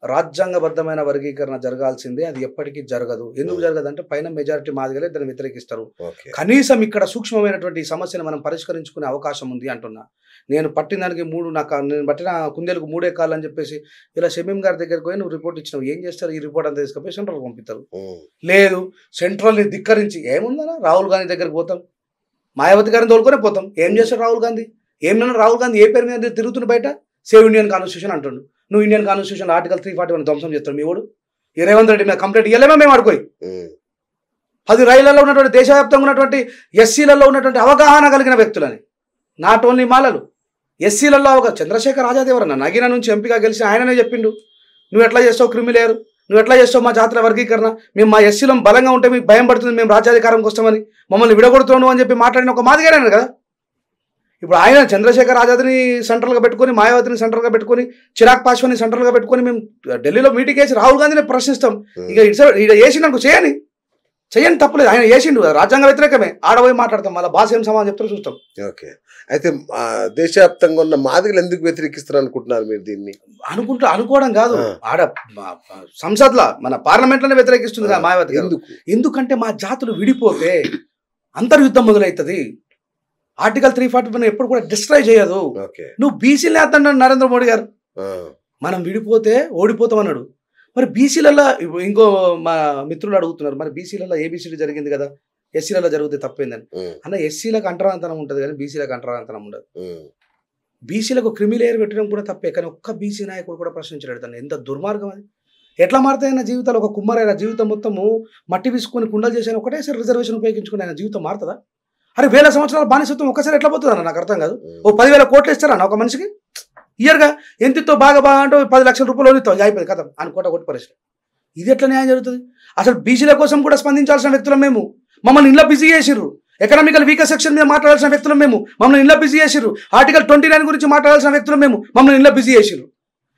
రాజ్యాంగబద్ధమైన వర్గీకరణ జరగాల్సిందే, అది ఎప్పటికీ జరగదు. ఎందుకు జరగదు అంటే పైన మెజారిటీ మాదిగలే దాన్ని వ్యతిరేకిస్తారు. కనీసం ఇక్కడ సూక్ష్మమైనటువంటి సమస్యను మనం పరిష్కరించుకునే అవకాశం ఉంది అంటున్నా. నేను పట్టిన దానికి నేను పట్టిన కుందేలకు 3 కాళ్ళు అని చెప్పేసి ఇలా షమీం గారి దగ్గరికి పోయి నువ్వు రిపోర్ట్ ఇచ్చినావు, ఏం చేస్తారు? ఈ రిపోర్ట్ అంతా తీసుకుపోయి సెంట్రల్ పంపిస్తారు. లేదు, సెంట్రల్ని ధిక్కరించి ఏముందన్నా రాహుల్ గాంధీ దగ్గరికి పోతాం, మాయావతి గారిని తోలుకొనే పోతాం. ఏం చేస్తాడు రాహుల్ గాంధీ? ఏమన్నా రాహుల్ గాంధీ ఏ పేరు మీద తిరుగుతున్న బయట సేవ్ ఇండియన్ కాన్స్టిట్యూషన్ అంటుండు. నువ్వు ఇండియన్ కాన్స్టిట్యూషన్ ఆర్టికల్ 341 ధ్వంసం చేస్తాడు మీ వాడు. ఈ రేవంత్ రెడ్డి మీద కంప్లైంట్ ఇవ్వలేమో మేము అడుకోయి. 10 రైళ్లలో ఉన్నటువంటి దేశవ్యాప్తంగా ఉన్నటువంటి ఎస్సీలలో ఉన్నటువంటి అవగాహన కలిగిన వ్యక్తులని, నాట్ ఓన్లీ మాలలు, ఎస్సీలలో ఒక చంద్రశేఖర్ ఆజాద్ ఎవరన్నా నగిన నుంచి ఎంపీగా గెలిచిన ఆయననే చెప్పిండు, నువ్వు ఎట్లా చేస్తావు క్రిమిలేరు, నువ్వు ఎట్లా చేస్తావు మా జాతుల వర్గీకరణ, మేము మా ఎస్సీలో బలంగా ఉంటే మీకు భయం పడుతుంది, మేము రాజ్యాధికారంకి వస్తామని మమ్మల్ని విడగొడుతున్నావు అని చెప్పి మాట్లాడిన ఒక మాదిగానే కదా. ఇప్పుడు ఆయన చంద్రశేఖర్ ఆజాద్ని సెంట్రల్గా పెట్టుకొని, మాయావతిని సెంట్రల్గా పెట్టుకొని, చిరాగ్ పాస్వాన్ని సెంట్రల్గా పెట్టుకొని మేము ఢిల్లీలో మీటింగ్ వేసి రాహుల్ గాంధీని ప్రశ్నిస్తాం. ఇక వేసి నాకు చేయని చెయ్యని తప్పలేదు, ఆయన చేసిండు కదా, రాజ్యాంగ వ్యతిరేకమే. ఆడపోయి మాట్లాడతాం, మళ్ళీ భాష ఏం సమాధానం చెప్తారో చూస్తాం. ఓకే. అయితే దేశవ్యాప్తంగా ఉన్న మాదిగలు ఎందుకు వ్యతిరేకిస్తారు అనుకుంటున్నారు మీరు దీన్ని? అనుకోవడం కాదు, ఆడ సంసద్లో మన పార్లమెంట్లోనే వ్యతిరేకిస్తుంది కదా మాయావతి. ఎందుకంటే మా జాతులు విడిపోతే అంతర్యుద్ధం మొదలవుతుంది. ఆర్టికల్ 341 ఎప్పుడు కూడా డిస్ట్రాయ్ చేయదు. నువ్వు బీసీలు వేస్తాడు నరేంద్ర మోడీ గారు, మనం విడిపోతే ఓడిపోతాం అన్నాడు. మరి బీసీలలో ఇంకో మా మిత్రులు అడుగుతున్నారు, మరి బీసీలలో ఏబీసీడీ జరిగింది కదా, ఎస్సీలలో జరిగితే తప్పైందని. అన్న ఎస్సీలకు అంటరాంతనం ఉంటుంది కానీ బీసీలకు అంటరాంతనం ఉండదు. బీసీలకు క్రిమిలేయర్ పెట్టడం కూడా తప్పే, కానీ ఒక్క బీసీ నాయకుడు కూడా ప్రశ్నించలేడు దాన్ని. ఎంత దుర్మార్గం అది! ఎట్లా మారుతాయన్న జీవితాలు? ఒక కుమ్మరైన జీవితం మొత్తము మట్టి విసుకొని కుండలు చేసిన ఒకటేసారి రిజర్వేషన్ ఉపయోగించుకుని ఆయన జీవితం మారుతుందా? అరే 1000 సంవత్సరాల బానిసత్వం ఒకసారి ఎట్లా పోతుందన్న నాకు అర్థం కాదు. ఓ 10,000 కోట్లు ఇస్తారన్న ఒక మనిషికి ఇయర్గా, ఎంతితో బాగా అంటే 10 లక్షల రూపాయలు ఇస్తాం, అయిపోయింది కథం అని కొట్టి పరిస్థితి. ఇది ఎట్లా న్యాయం జరుగుతుంది? అసలు బీసీల కోసం కూడా స్పందించాల్సిన వ్యక్తులం మేము, మమ్మల్ని ఇంట్లో బిజీ చేసిర్రు. ఎకనామికల్ వీకర్ సెక్షన్ మీద మాట్లాడాల్సిన వ్యక్తులం మేము, మమ్మల్ని ఇంట్లో బిజీ చేసిర్రు. ఆర్టికల్ 29 గురించి మాట్లాడాల్సిన వ్యక్తులం మేము, మమ్మల్ని ఇంట్లో బిజీ చేసిర్రు.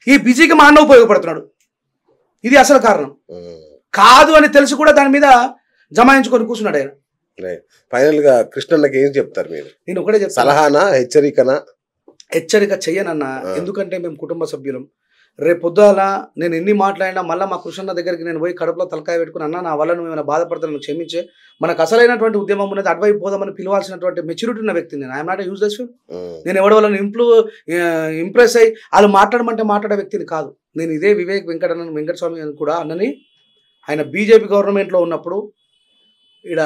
ఈ బిజీకి మా అన్న ఉపయోగపడుతున్నాడు. ఇది అసలు కారణం కాదు అని తెలిసి కూడా దాని మీద జమాయించుకొని కూర్చున్నాడు ఆయన. ఫైనల్ గా కృష్ణన్నకి ఏం చెప్తారు మీరు? నేను ఒకటే చెప్తాను, సలహానా హెచ్చరికనా? హెచ్చరిక చెయ్యనన్నా, ఎందుకంటే మేము కుటుంబ సభ్యులం. రేపు పొద్దుల నేను ఎన్ని మాట్లాడినా మళ్ళీ మా కృష్ణన్న దగ్గరికి నేను పోయి కడుపులో తలకాయ పెట్టుకుని, అన్న నా వల్ల నువ్వు ఏమైనా బాధపడతాను క్షమించే, మనకు అసలైనటువంటి ఉద్యమం అనేది అటువైపు పోదామని పిలవాల్సినటువంటి మెచ్యూరిటీ ఉన్న వ్యక్తి నేను. I'm not useless. నేను ఎవరి వల్ల ఇంప్రెస్ అయ్యి వాళ్ళు మాట్లాడమంటే మాట్లాడే వ్యక్తిని కాదు నేను. ఇదే వివేక్ వెంకటస్వామి అని కూడా అన్నని ఆయన బీజేపీ గవర్నమెంట్లో ఉన్నప్పుడు ఇక్కడ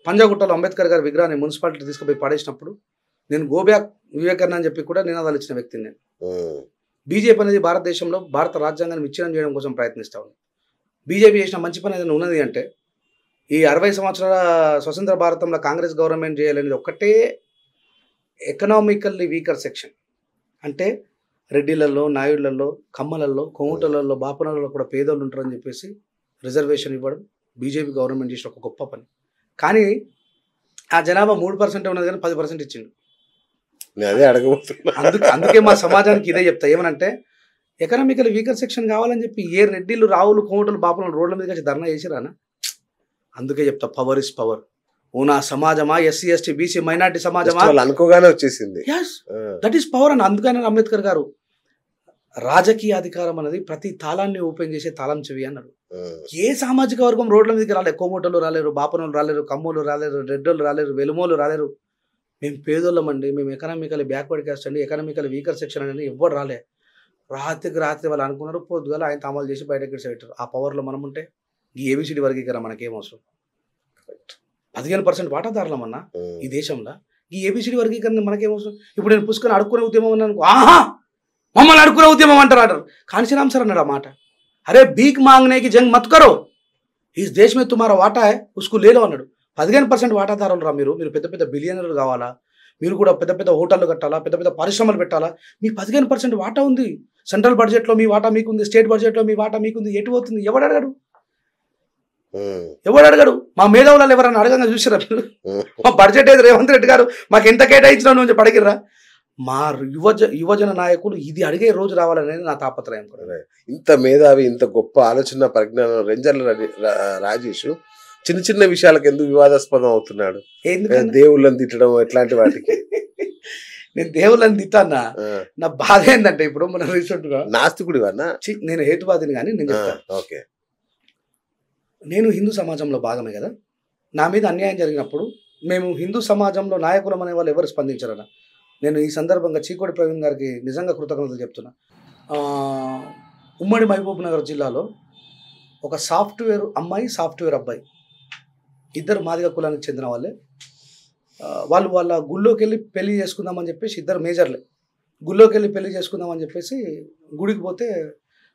పంజాగుట్టలో అంబేద్కర్ గారి విగ్రహాన్ని మున్సిపాలిటీ తీసుకుపోయి పడేసినప్పుడు నేను గోబ్యాక్ వివేకన్న అని చెప్పి కూడా నినాదాలు ఇచ్చిన వ్యక్తిని నేను. బీజేపీ అనేది భారతదేశంలో భారత రాజ్యాంగాన్ని విచ్ఛిన్నం చేయడం కోసం ప్రయత్నిస్తూ ఉంది. బీజేపీ చేసిన మంచి పని ఏదైనా ఉన్నది అంటే ఈ 60 సంవత్సరాల స్వతంత్ర భారతంలో కాంగ్రెస్ గవర్నమెంట్ చేయాలనేది ఒక్కటే, ఎకనామికల్లీ వీకర్ సెక్షన్ అంటే రెడ్డిలలో, నాయుళ్లలో, కమ్మలలో, కోమటలలో, బాపనలలో కూడా పేదోళ్ళు ఉంటారని చెప్పేసి రిజర్వేషన్ ఇవ్వడం బీజేపీ గవర్నమెంట్ చేసిన ఒక గొప్ప పని. కానీ ఆ జనాభా 3% ఉన్నది కానీ 10% ఇచ్చిండు. అదే అడగబోతున్నా. అందుకే మా సమాజానికి ఇదే చెప్తా, ఏమనంటే ఎకనామికల్ వీకర్ సెక్షన్ కావాలని చెప్పి ఏ రెడ్డిలు, రావులు, కోమటలు, బాపనలు రోడ్ల మీద వచ్చి ధర్నా చేసిరానా? అందుకే చెప్తా, పవర్ ఇస్ పవర్. ఓనా సమాజమా, ఎస్సీ ఎస్టీ బీసీ మైనార్టీ సమాజమా అనుకోగానే వచ్చేసింది. దట్ ఈస్ పవర్ అని. అందుకని అంబేద్కర్ గారు రాజకీయ అధికారం అనేది ప్రతి తాళాన్ని ఓపెన్ చేసే తాళం చెవి అన్నాడు. ఏ సామాజిక వర్గం రోడ్ల మీదకి రాలేదు, కోమటలు రాలేరు, బాపనలు రాలేరు, కమ్మోలు రాలేరు, రెడ్డోళ్ళు రాలేరు, వెలుమోలు రాలేరు. మేము పేదోళ్ళమండి, మేము ఎకనామికల్ బ్యాక్వర్డ్ క్యాస్ట్ అండి, ఎకనామికల్ వీకర్ సెక్షన్ అని ఎవ్వరు రాలే. రాత్రికి రాత్రి వాళ్ళు అనుకున్నారు, పొద్దుగాల ఆయన అమలు చేసి బయటకి పెట్టారు. ఆ పవర్లో మనం ఉంటే ఈ ఏబిసిడి వర్గీకరణ మనకేం అవసరం? 15% వాటాదారులమన్నా ఈ దేశంలో, ఈ ఏబిసిడి వర్గీకరణ మనకేం అవసరం? ఇప్పుడు నేను పుస్తకం అడుక్కునే ఉద్యమం అని అనుకో, ఆహా మమ్మల్ని అడుక్కునే ఉద్యమం అంటారు. కాంచీరామ్ సార్ అన్నాడు ఆ మాట. అరే భీక్ మాంగనేకి జంగ్ మత్ కరో, ఈ దేశ్ మే తుమారా వాటా హై ఉస్కు లేలో అన్నాడు. 15% వాటాదారులు రా మీరు, పెద్ద పెద్ద బిలియనర్లు కావాలా, మీరు కూడా పెద్ద పెద్ద హోటళ్ళు కట్టాలా, పెద్ద పెద్ద పరిశ్రమలు పెట్టాలా, మీ 15% వాటా ఉంది. సెంట్రల్ బడ్జెట్లో మీ వాటా మీకుంది, స్టేట్ బడ్జెట్లో మీ వాటా మీకుంది. ఎటు పోతుంది? ఎవడు అడగడు? మా మేధావులు ఎవరన్నా అడగంగా చూసారా మీరు? మా బడ్జెట్ ఏది రేవంత్ రెడ్డి గారు మాకు ఎంత కేటాయించినా నుంచి పడగిర్రా? మా యువజన నాయకులు ఇది అడిగే రోజు రావాలనేది నా తాపత్రయం. ఇంత మేధావి, ఇంత గొప్ప ఆలోచన పరిజ్ఞానం రెంజర్ల రాజేష్ చిన్న చిన్న విషయాలకు ఎందుకు వివాదాస్పదం అవుతున్నాడు? దేవుళ్ళని తిట్టడం ఇట్లాంటి వాటికి. నేను దేవుళ్ళని తిట్టానా? నా బాధ ఏంటంటే ఇప్పుడు మన రీసెంట్ గా నాస్తికుడి వన్నా నేను హేతువాదిని కానీ నేను చెప్తాను. ఓకే, నేను హిందూ సమాజంలో భాగమే కదా. నా మీద అన్యాయం జరిగినప్పుడు మేము హిందూ సమాజంలో నాయకులం అనే వాళ్ళు ఎవరు స్పందించారన్న. నేను ఈ సందర్భంగా చీకోటి ప్రవీణ్ గారికి నిజంగా కృతజ్ఞతలు చెప్తున్నా. ఉమ్మడి మహబూబ్ నగర్ జిల్లాలో ఒక సాఫ్ట్వేర్ అమ్మాయి, సాఫ్ట్వేర్ అబ్బాయి ఇద్దరు మాదిగ కులానికి చెందిన వాళ్ళే. వాళ్ళు వాళ్ళ గుళ్ళోకి వెళ్ళి పెళ్లి చేసుకుందామని చెప్పేసి, ఇద్దరు మేజర్లే గుళ్ళోకి వెళ్ళి పెళ్లి చేసుకుందామని చెప్పేసి గుడికి పోతే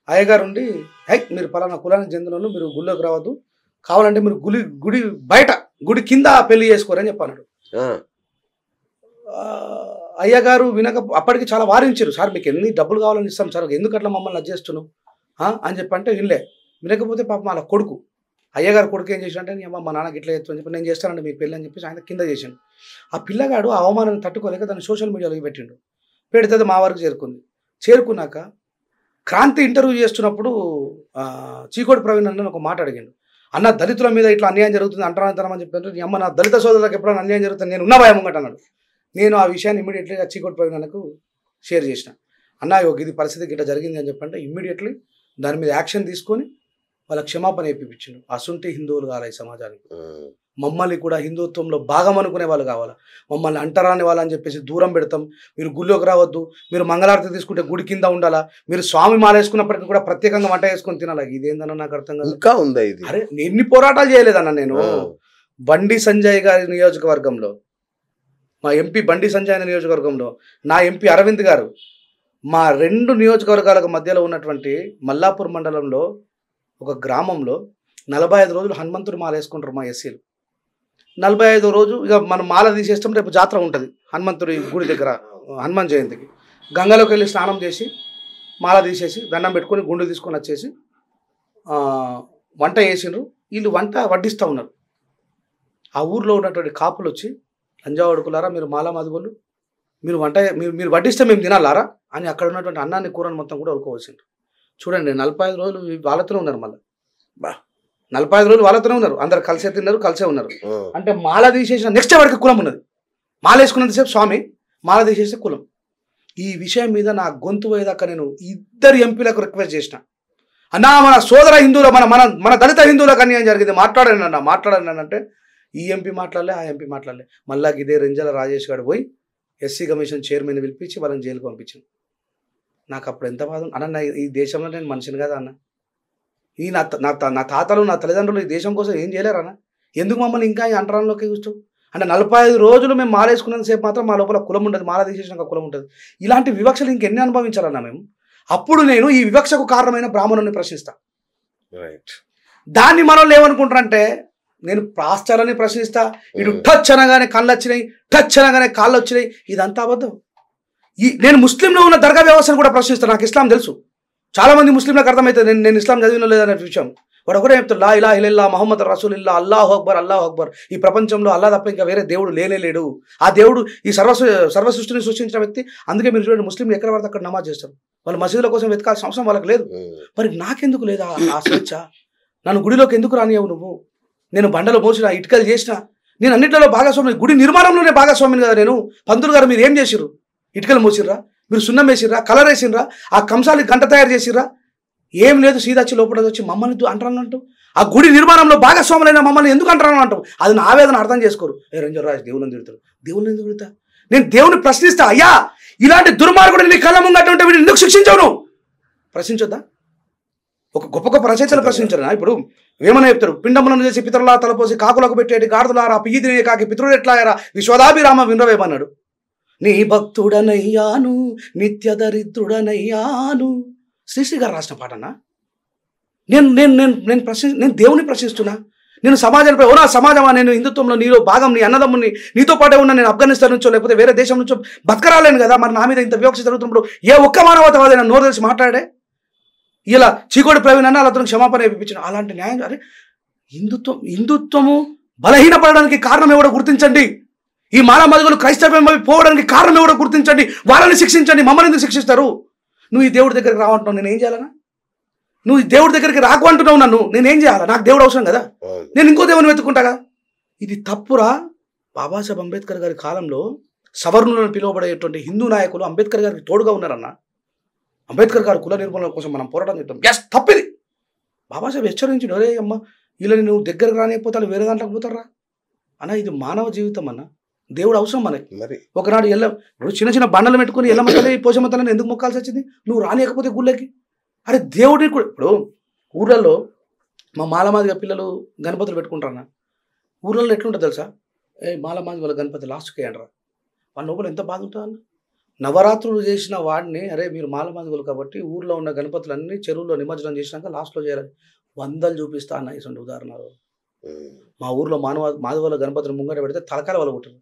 అయ్యగారు ఉండి, హై మీరు పలానా కులానికి చెందిన వాళ్ళు, మీరు గుళ్ళోకి రావద్దు, కావాలంటే మీరు గుడి బయట గుడి కింద పెళ్లి చేసుకోరని చెప్పన్నాడు. అయ్యగారు వినక అప్పటికి చాలా వారించారు, సార్ మీకు ఎన్ని డబ్బులు కావాలని ఇస్తాం సార్, ఎందుకు అట్లా మమ్మల్ని అడ్జేస్తున్నావు అని చెప్పంటే వినకపోతే పాపం వాళ్ళ కొడుకు, అయ్యగారు కొడుకు ఏం చేసినంటే, నీ అమ్మ మా నాన్నకి ఇట్లా చేస్తాను చెప్పి, నేను చేస్తానండి మీ పెళ్ళి అని చెప్పేసి ఆయన కింద చేశాను. ఆ పిల్లగాడు ఆ అవమానాన్ని తట్టుకోలేక దాన్ని సోషల్ మీడియాలోకి పెట్టిండు. పెడితే మా వరకు చేరుకున్నాక క్రాంతి ఇంటర్వ్యూ చేస్తున్నప్పుడు చీకోటి ప్రవీణ్ అన్న ఒక మాట అడిగాడు. అన్న దళితుల మీద ఇట్లా అన్యాయం జరుగుతుంది అంటరాంతరం అని చెప్పారు. నీ అమ్మ నా దళిత సోదరులకు ఎప్పుడైనా అన్యాయం జరుగుతుంది నేను ఉన్న భయం ముంగట అన్నాడు. నేను ఆ విషయాన్ని ఇమ్మీడియట్లీగా చీకోటి ప్రవీణకు షేర్ చేసిన. అన్న ఇది పరిస్థితి గిట్లా జరిగింది అని చెప్పంటే ఇమ్మీడియట్లీ దాని మీద యాక్షన్ తీసుకొని వాళ్ళ క్షమాపణ ఇప్పించిండు. అసుంటి హిందువులు కావాలి ఈ సమాజానికి. మమ్మల్ని కూడా హిందుత్వంలో భాగం అనుకునే వాళ్ళు కావాలా. మమ్మల్ని అంటరాని వాళ్ళని చెప్పేసి దూరం పెడతాం, మీరు గుళ్ళోకి రావద్దు, మీరు మంగళారతి తీసుకుంటే గుడి కింద ఉండాలా, మీరు స్వామి మాల వేసుకున్నప్పటికీ కూడా ప్రత్యేకంగా వంట వేసుకొని తినాలా. ఇదేందన్నా నాకు అర్థం కాదు. ఇంకా ఉందా ఇది? అరే ఎన్ని పోరాటాలు చేయలేదన్న నేను. బండి సంజయ్ గారి నియోజకవర్గంలో, మా ఎంపీ బండి సంజయ్ నియోజకవర్గంలో నా ఎంపీ అరవింద్ గారు, మా 2 నియోజకవర్గాలకు మధ్యలో ఉన్నటువంటి మల్లాపూర్ మండలంలో ఒక గ్రామంలో 45 రోజులు హనుమంతుడు మాల వేసుకుంటారు మా ఎస్సీలు. 45వ రోజు ఇక మనం మాల తీసేస్తాం, రేపు జాతర ఉంటుంది హనుమంతుడి గుడి దగ్గర హనుమాన్ జయంతికి. గంగలోకి వెళ్ళి స్నానం చేసి మాల తీసేసి దండం పెట్టుకొని గుండు తీసుకొని వచ్చేసి వంట చేసిండ్రు. వీళ్ళు వంట వడ్డిస్తూ ఉన్నారు. ఆ ఊర్లో ఉన్నటువంటి కాపులు వచ్చి, లంజావడుకులారా మీరు మాల మాదిగోళ్ళు, మీరు వంట మీరు వడ్డిస్తే మేము తినాలారా అని అక్కడ ఉన్నటువంటి అన్నాన్ని కూరని మొత్తం కూడా ఉడుకోవచ్చిండ్రు. చూడండి 45 రోజులు వాళ్ళతోనే ఉన్నారు. మళ్ళీ 45 రోజులు వాళ్ళతోనే ఉన్నారు. అందరు కలిసే తిన్నారు, కలిసే ఉన్నారు. అంటే మాల తీసేసిన నెక్స్ట్ వాడికి కులం ఉన్నది. మాల వేసుకున్నంతసేపు స్వామి, మాల తీసేసే కులం. ఈ విషయం మీద నా గొంతు పోయేదాకా నేను 2 ఎంపీలకు రిక్వెస్ట్ చేసిన. అన్నా మన సోదర హిందువుల మన దళిత హిందువులకు అన్యాయం జరిగింది, మాట్లాడండి అంటే ఈ ఎంపీ మాట్లాడలే, ఆ ఎంపీ మాట్లాడలే. మళ్ళా ఇదే రెంజల రాజేష్ గారు పోయి ఎస్సీ కమిషన్ చైర్మన్ పిలిపించి వాళ్ళని జైలుకి పంపించింది. నాకు అప్పుడు ఎంత బాధ అన్న. ఈ దేశంలో నేను మనిషిని కదా అన్న. ఈ నా తాతలు నా తల్లిదండ్రులు ఈ దేశం కోసం ఏం చేయలేరు అన్న. ఎందుకు మమ్మల్ని ఇంకా ఈ అంటరాంలోకి చూస్తాం అంటే 45 రోజులు మేము మాలేసుకున్నంతసేపు మాత్రం మా లోపల కులం ఉంటుంది, మాల తీసేసినాక కులం ఉంటుంది. ఇలాంటి వివక్షలు ఇంకెన్ని అనుభవించాలన్నా మేము. అప్పుడు నేను ఈ వివక్షకు కారణమైన బ్రాహ్మణుని ప్రశ్నిస్తా. దాన్ని మనోళ్ళు ఏమనుకుంటారంటే నేను పాస్టర్లని ప్రశ్నిస్తా, ఇటు టచ్ అనగానే కళ్ళు వచ్చినాయి, టచ్ అనగానే కాళ్ళు వచ్చినాయి. ఇదంతా అబద్ధం. నేను ముస్లింలో ఉన్న దర్గా వ్యవస్థను కూడా ప్రశ్నిస్తాను. నాకు ఇస్లాం తెలుసు. చాలా మంది ముస్లింలకు అర్థమవుతుంది నేను ఇస్లాం చదివిన లేదనే విషయం. వాడు ఒకటే చెప్తాడు, లా ఇలాహ ఇల్లల్లాహ్ ముహమ్మద్ రసూలుల్లా, అల్లాహు అక్బర్, అల్లాహు అక్బర్. ఈ ప్రపంచంలో అల్లా తప్ప ఇంకా వేరే దేవుడు లేడు. ఆ దేవుడు ఈ సర్వ సృష్టిని సృష్టించిన వ్యక్తి. అందుకే మీరు చూడండి ముస్లింలు ఎక్కడ పడితే అక్కడ నమాజ్ చేస్తారు. వాళ్ళు మసీదుల కోసం వెతకాల్సిన అవసరం వాళ్ళకి లేదు. మరి నాకెందుకు లేదా ఆ స్వేచ్ఛ? నన్ను గుడిలోకి ఎందుకు రానియవు నువ్వు? నేను బండలో మోసిన, ఇటుకలు చేసిన, నేను అన్నింటిలో భాగస్వామి. గుడి నిర్మాణంలోనే భాగస్వామిని కదా నేను. పంతులు గారు మీరు ఏం చేసిర్రు? ఇటుకలు మోసిర్రా? మీరు సున్నం వేసిర్రా? కలర్ వేసిర్రా? ఆ కంసాలకి గంట తయారు చేసిర్రా? ఏం లేదు. సీదచ్చి లోపల వచ్చి మమ్మల్ని అంటారంటావు. ఆ గుడి నిర్మాణంలో భాగస్వాములైన మమ్మల్ని ఎందుకు అంటారంటావు? అది నా ఆవేదన అర్థం చేసుకోరు. రంజన్ రాజు దేవుళ్ళని తిడతారు. దేవుళ్ళని ఎందుకు తిడతా? నేను దేవుని ప్రశ్నిస్తా. అయ్యా ఇలాంటి దుర్మార్గుడు నీ కళ్ళ ముంగట ఉంటే వీడిని ఎందుకు శిక్షించవు? ప్రశ్నించొద్దా? ఒక గొప్ప రచయితలు ప్రశ్నించరా? ఇప్పుడు ఏమన్నా చెప్తారు, పిండములను చేసి పితరులా తలపోసి కాకులకు పెట్టేటి గాడిదలారా పియ్యిదినే కాకి పితరుడు ఎట్లాయారా విశ్వదాభిరామ వినవేమన్నాడు. నీ భక్తుడనయ్యాను నిత్య దరిద్రుడనయ్యాను. శ్రీశ్రీ గారు రాసిన పాటనా? నేను దేవుని ప్రశ్నిస్తున్నా. నేను సమాజంపై ఓనా సమాజమా, నేను హిందుత్వంలో నీలో భాగం, నీ అన్నదమ్ముని నీతో పాటే ఉన్న నేను ఆఫ్ఘనిస్తాన్ నుంచో లేకపోతే వేరే దేశం నుంచో బతకరాలేను కదా. మరి నా మీద ఇంత వివక్ష జరుగుతున్నప్పుడు ఏ ఒక్క మానవతావాది నన్ను నోరు తెలిసి మాట్లాడే? ఇలా చీకోటి ప్రవీణ్ అన్న అతను క్షమాపణ ఇప్పించిన అలాంటి న్యాయం. అరే హిందుత్వము బలహీనపడడానికి కారణం ఎవడో గుర్తించండి. ఈ మాల మదుగులు క్రైస్తవ్యం పోవడానికి కారణం ఎవడో గుర్తించండి. వాళ్ళని శిక్షించండి. మమ్మల్ని ఎందుకు శిక్షిస్తారు? నువ్వు ఈ దేవుడి దగ్గరికి రావంటున్నావు, నేనేం చేయాలన్నా? నువ్వు ఈ దేవుడి దగ్గరికి రాకు అంటున్నావు నన్ను, నేనేం చేయాలా? నాకు దేవుడు అవసరం కదా, నేను ఇంకో దేవుని వెతుక్కుంటాగా. ఇది తప్పురా. బాబాసాహెబ్ అంబేద్కర్ గారి కాలంలో సవర్ణులను పిలువబడేటువంటి హిందూ నాయకులు అంబేద్కర్ గారికి తోడుగా ఉన్నారన్న. అంబేద్కర్ గారు కుల నిర్మూలన కోసం మనం పోరాటం చేద్దాం. ఎస్ తప్పిది. బాబాసాహెబ్ హెచ్చరించాడు, అరే అమ్మ వీళ్ళని నువ్వు దగ్గరకు రానిపోతాను వేరే దాంట్లోకి పోతారా అన్న. ఇది మానవ జీవితం అన్న. దేవుడు అవసరం మనకి. ఒకనాడు ఇప్పుడు చిన్న బండలు పెట్టుకుని ఎల్లమ్మతల్లి పోషమ్మతల్ని ఎందుకు మొక్కాల్సి వచ్చింది? నువ్వు రానియకపోతే గుళ్ళకి. అరే దేవుడిని కూడా ఇప్పుడు ఊర్లలో మా మాలమాదిగా పిల్లలు గణపతులు పెట్టుకుంటారన్న. ఊర్లలో ఎట్లుంటుంది తెలుసా? మాలమాది వాళ్ళ గణపతి లాస్ట్కి వేయండిరా. వాళ్ళ లోపల ఎంత బాధ ఉంటుంది అన్న. నవరాత్రులు చేసిన వాడిని అరే మీరు మాలమాదిగలు కాబట్టి ఊర్లో ఉన్న గణపతులన్నీ చెరువుల్లో నిమజ్జనం చేసినాక లాస్ట్లో చేయాలి. 100 చూపిస్తా అన్న. ఇటువంటి ఉదాహరణలు మా ఊర్లో మాధవుల గణపతిని ముంగట పెడితే తలకాయల వాళ్ళు కొట్టారు.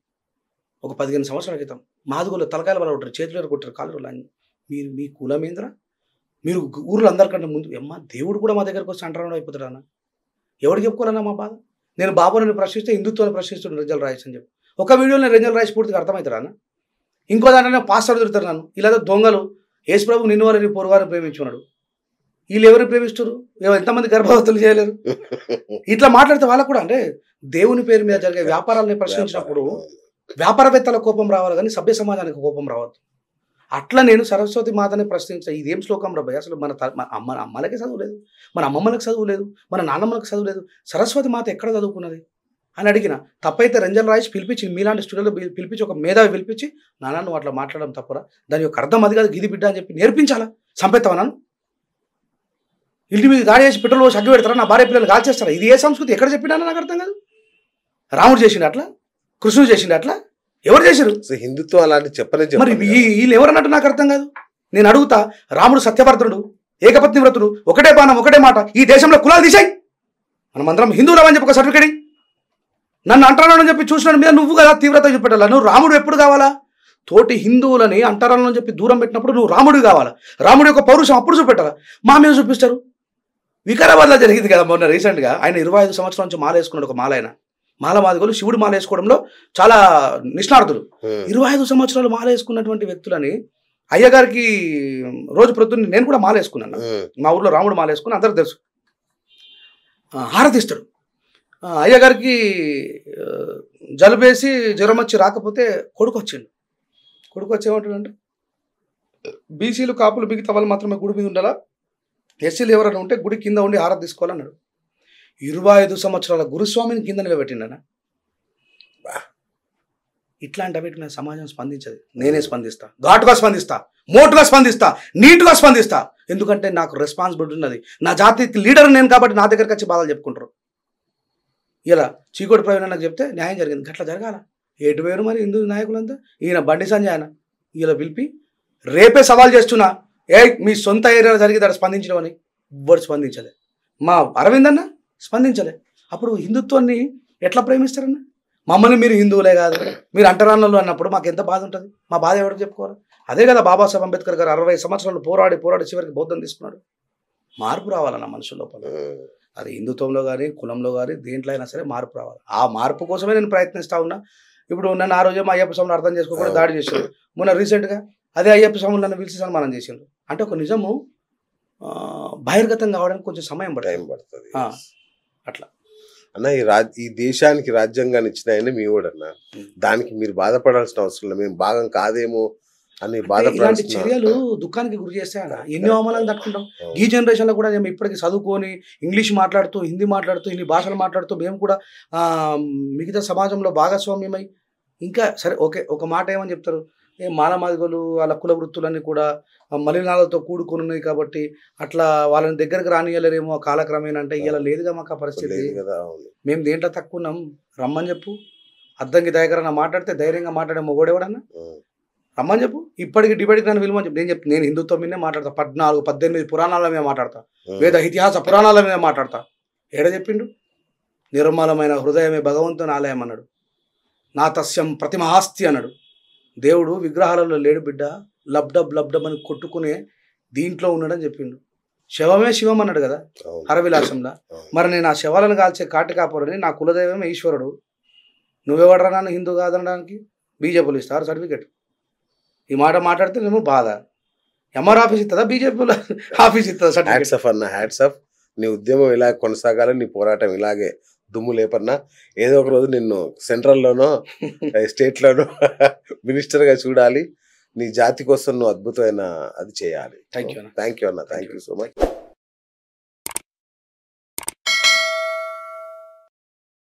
ఒక 15 సంవత్సరాల క్రితం మాధవులు తలకాయల వాళ్ళు కొట్టారు, చేతులు కొట్టారు, కాళ్ళు. మీరు మీ కులమేంద్ర? మీరు ఊర్లో అందరికంటే ముందు దేవుడు కూడా మా దగ్గరకు వచ్చి అంటరాడు అయిపోతాడు అన్న. ఎవరికి చెప్పుకోవాలన్నా మా బాధ? నేను బాబుని ప్రశ్నిస్తే హిందుత్వాన్ని ప్రశ్నిస్తుండే రెంజల్ రాయస్ అని చెప్పి ఒక వీడియోలో రెంజల్ రాయస్ పూర్తిగా అర్థమవుతారా అన్న. ఇంకో దాంట్లో పాస్టర్ తిరుగుతారు నన్ను. ఇలా దొంగలు యేసు ప్రభు నిన్ను వారిని పొరుగువారిని ప్రేమించుకున్నాడు. వీళ్ళు ఎవరు ప్రేమిస్తారు, ఎంతమంది గర్భవతులు చేయలేరు. ఇట్లా మాట్లాడితే వాళ్ళకు కూడా అంటే దేవుని పేరు మీద జరిగే వ్యాపారాలని ప్రశ్నించినప్పుడు వ్యాపారవేత్తల కోపం రావాలి కానీ సభ్య సమాజానికి కోపం రావద్దు. అట్లా నేను సరస్వతి మాతని ప్రశ్నించా, ఇదేం శ్లోకం రా భయ్, అసలు మన అమ్మలకే చదువు లేదు, మన అమ్మమ్మలకు చదువు లేదు, మన నాన్నమ్మలకు చదువు లేదు, సరస్వతి మాత ఎక్కడ చదువుకున్నది అని అడిగిన. తప్పైతే రంజన్ రాయేష్ పిలిపించి మీలాంటి స్టూడెంట్లు పిలిపించి ఒక మేధావి పిలిపించి నాన్న నువ్వు అట్లా మాట్లాడడం తప్పురా, దాని యొక్క అర్థం అది కాదు గిది బిడ్డ అని చెప్పి నేర్పించాలా. చంపేస్తావా నన్ను, ఇంటి మీద దాడి చేసి పెట్రోల్ పోసి అగ్గి పెడతారా, నా భార్య పిల్లలు కాల్చేస్తారా, ఇది ఏ సంస్కృతి ఎక్కడ చెప్పినా నాకు అర్థం కాదు. రాముడు చేసిండు అట్లా, కృష్ణుడు చేసిండు అట్లా, ఎవరు చేశారు? హిందుత్వం అలాంటి చెప్పనే మరి వీళ్ళు ఎవరన్నట్టు నాకు అర్థం కాదు. నేను అడుగుతా, రాముడు సత్యవర్ధనుడు, ఏకపత్ని వ్రతుడు, ఒకటే బాణం ఒకటే మాట, ఈ దేశంలో కులాలు తీసాయి, మనమందరం హిందువులు అని చెప్పి ఒక సర్టిఫికేట్ నన్ను అంటారని చెప్పి చూసిన మీద నువ్వు కదా తీవ్రత చూపెట్టాలా. నువ్వు రాముడు ఎప్పుడు కావాలా? తోటి హిందువులని అంటారని చెప్పి దూరం పెట్టినప్పుడు నువ్వు రాముడు కావాలా, రాముడి యొక్క పౌరుషం అప్పుడు చూపెట్టాలా. మా మీద చూపిస్తారు. వికారాబాద్లో జరిగింది కదా మొన్న రీసెంట్గా, ఆయన 25 సంవత్సరాల నుంచి మాల వేసుకున్నాడు. ఒక మాల ఆయన, మాల మాదిగోలు శివుడు మాల వేసుకోవడంలో చాలా నిష్ణార్థులు. 25 సంవత్సరాలు మాల వేసుకున్నటువంటి వ్యక్తులని అయ్యగారికి రోజు ప్రొద్దున్న నేను కూడా మాల వేసుకున్నాను. మా ఊర్లో రాముడు మాల వేసుకుని అందరికి తెలుసు. హారతిస్తాడు. అయ్యగారికి జలుబేసి జ్వరం వచ్చి రాకపోతే కొడుకు వచ్చిండు. కొడుకు వచ్చి ఏమంటాడంటే, బీసీలు కాపులు మిగతా వాళ్ళు మాత్రమే గుడి మీద ఉండాలా, ఎస్సీలు ఎవరైనా ఉంటే గుడి కింద ఉండి హారతి తీసుకోవాలన్నాడు. 25 సంవత్సరాల గురుస్వామిని కింద నిలబెట్టిండనా. ఇట్లాంటి అవిటి మీద సమాజం స్పందించదు. నేనే స్పందిస్తా, ఘాటుగా స్పందిస్తా, మోటుగా స్పందిస్తా, నీటుగా స్పందిస్తా. ఎందుకంటే నాకు రెస్పాన్సిబిలిటీ ఉన్నది. నా జాతికి లీడర్ నేను కాబట్టి నా దగ్గరికి వచ్చి బాధలు చెప్పుకుంటారు. ఇలా చీకోటి ప్రవీణ్ నాకు చెప్తే న్యాయం జరిగింది, గట్లా జరగాల. ఏటు వేరు మరి హిందూ నాయకులంతా. ఈయన బండి సంజయ్ ఆయన ఇలా పిలిపి రేపే సవాల్ చేస్తున్నా, మీ సొంత ఏరియాలో జరిగేదాడు స్పందించడం అని. ఎవ్వరు స్పందించలే. మా అరవింద్ అన్న స్పందించలే. అప్పుడు హిందుత్వాన్ని ఎట్లా ప్రేమిస్తారన్న? మమ్మల్ని మీరు హిందువులే కాదు, మీరు అంటరాన్నలు అన్నప్పుడు మాకు ఎంత బాధ ఉంటుంది. మా బాధ ఎవరికి చెప్పుకోవాలి? అదే కదా బాబాసాహెబ్ అంబేద్కర్ గారు 60 సంవత్సరాలు పోరాడి చివరికి బౌద్ధం తీసుకున్నాడు. మార్పు రావాలన్న మనుషుల లోపల. అది హిందుత్వంలో కానీ కులంలో కానీ దేంట్లో అయినా సరే మార్పు రావాలి. ఆ మార్పు కోసమే నేను ప్రయత్నిస్తా ఉన్నా. ఇప్పుడు నన్ను ఆ రోజే మా అయ్యప్ప స్వామిని అర్థం చేసుకోకుండా దాడి చేశారు. మొన్న రీసెంట్గా అదే అయ్యప్ప స్వాములు నన్ను పిలిచి సన్మానం చేసిండ్రు. అంటే ఒక నిజము బహిర్గతం కావడానికి కొంచెం సమయం పడుతుంది. అట్లా అన్న ఈ దేశానికి రాజ్యాంగాన్ని ఇచ్చిన ఆయన మీ వాడన్నా, దానికి మీరు బాధపడాల్సిన అవసరం లేదు. మేము భాగం కాదేమో అని ఇలాంటి చర్యలు దుఃఖానికి గురి చేస్తే ఎన్ని అవమానాలు తట్టుకుంటాం. ఈ జనరేషన్లో కూడా మేము ఇప్పటికీ చదువుకొని ఇంగ్లీష్ మాట్లాడుతూ హిందీ మాట్లాడుతూ ఇన్ని భాషలు మాట్లాడుతూ మేము కూడా మిగతా సమాజంలో భాగస్వామ్యమై ఇంకా సరే ఓకే ఒక మాట ఏమని చెప్తారు, మానమాదిగలు వాళ్ళ కుల వృత్తులన్నీ కూడా మలినాలతో కూడుకొని ఉన్నాయి కాబట్టి అట్లా వాళ్ళని దగ్గరకు రానియలేరేమో కాలక్రమేణా. అంటే ఇలా లేదుగా మాకు ఆ పరిస్థితి. మేము దేంట్లో తక్కువ ఉన్నాం రమ్మని చెప్పు. అద్దంకి దగ్గర మాట్లాడితే ధైర్యంగా మాట్లాడే మొగోడేవాడన్నా రమ్మని చెప్పు. ఇప్పటికి డిబేట్కి నన్ను విలువని చెప్పు. నేను హిందుత్వం మీదే మాట్లాడతా. 14-18 పురాణాల మీద మాట్లాడతా. వేద ఇతిహాస పురాణాల మీద మాట్లాడతా. ఏడ చెప్పిండు? నిర్మలమైన హృదయమే భగవంతుని ఆలయం అన్నాడు. నా తస్యం ప్రతిమహాస్తి అన్నాడు. దేవుడు విగ్రహాలలో లేడు బిడ్డ, లబ్డబ్ అని కొట్టుకునే దీంట్లో ఉన్నాడని చెప్పిండు. శవమే శివం అన్నాడు కదా హరవిలాసంలో. మరి నేను ఆ శవాలను కాల్చే కాటికాపురని, నా కులదైవమే ఈశ్వరుడు. నువ్వెవడరా నన్ను హిందూ కాదనడానికి? బీజేపీలు ఇస్తారు సర్టిఫికెట్. ఈ మాట మాట్లాడితే మేము బాధ. ఎంఆర్ ఆఫీస్ ఇస్తుందా, బీజేపీ ఆఫీస్ ఇస్తుందా సర్టిఫికెట్? హ్యాట్స్ ఆఫ్ అన్న, హ్యాట్స్ ఆఫ్. నీ ఉద్యమం ఇలా కొనసాగాలి, నీ పోరాటం ఇలాగే దుమ్ము లేపన్నా. ఏదో ఒక రోజు నిన్ను సెంట్రల్లోనో స్టేట్లోనో మినిస్టర్గా చూడాలి. నీ జాతి కోసం నువ్వు అద్భుతమైన అది చేయాలి. థ్యాంక్ యూ అన్న, థ్యాంక్ యూ సో మచ్.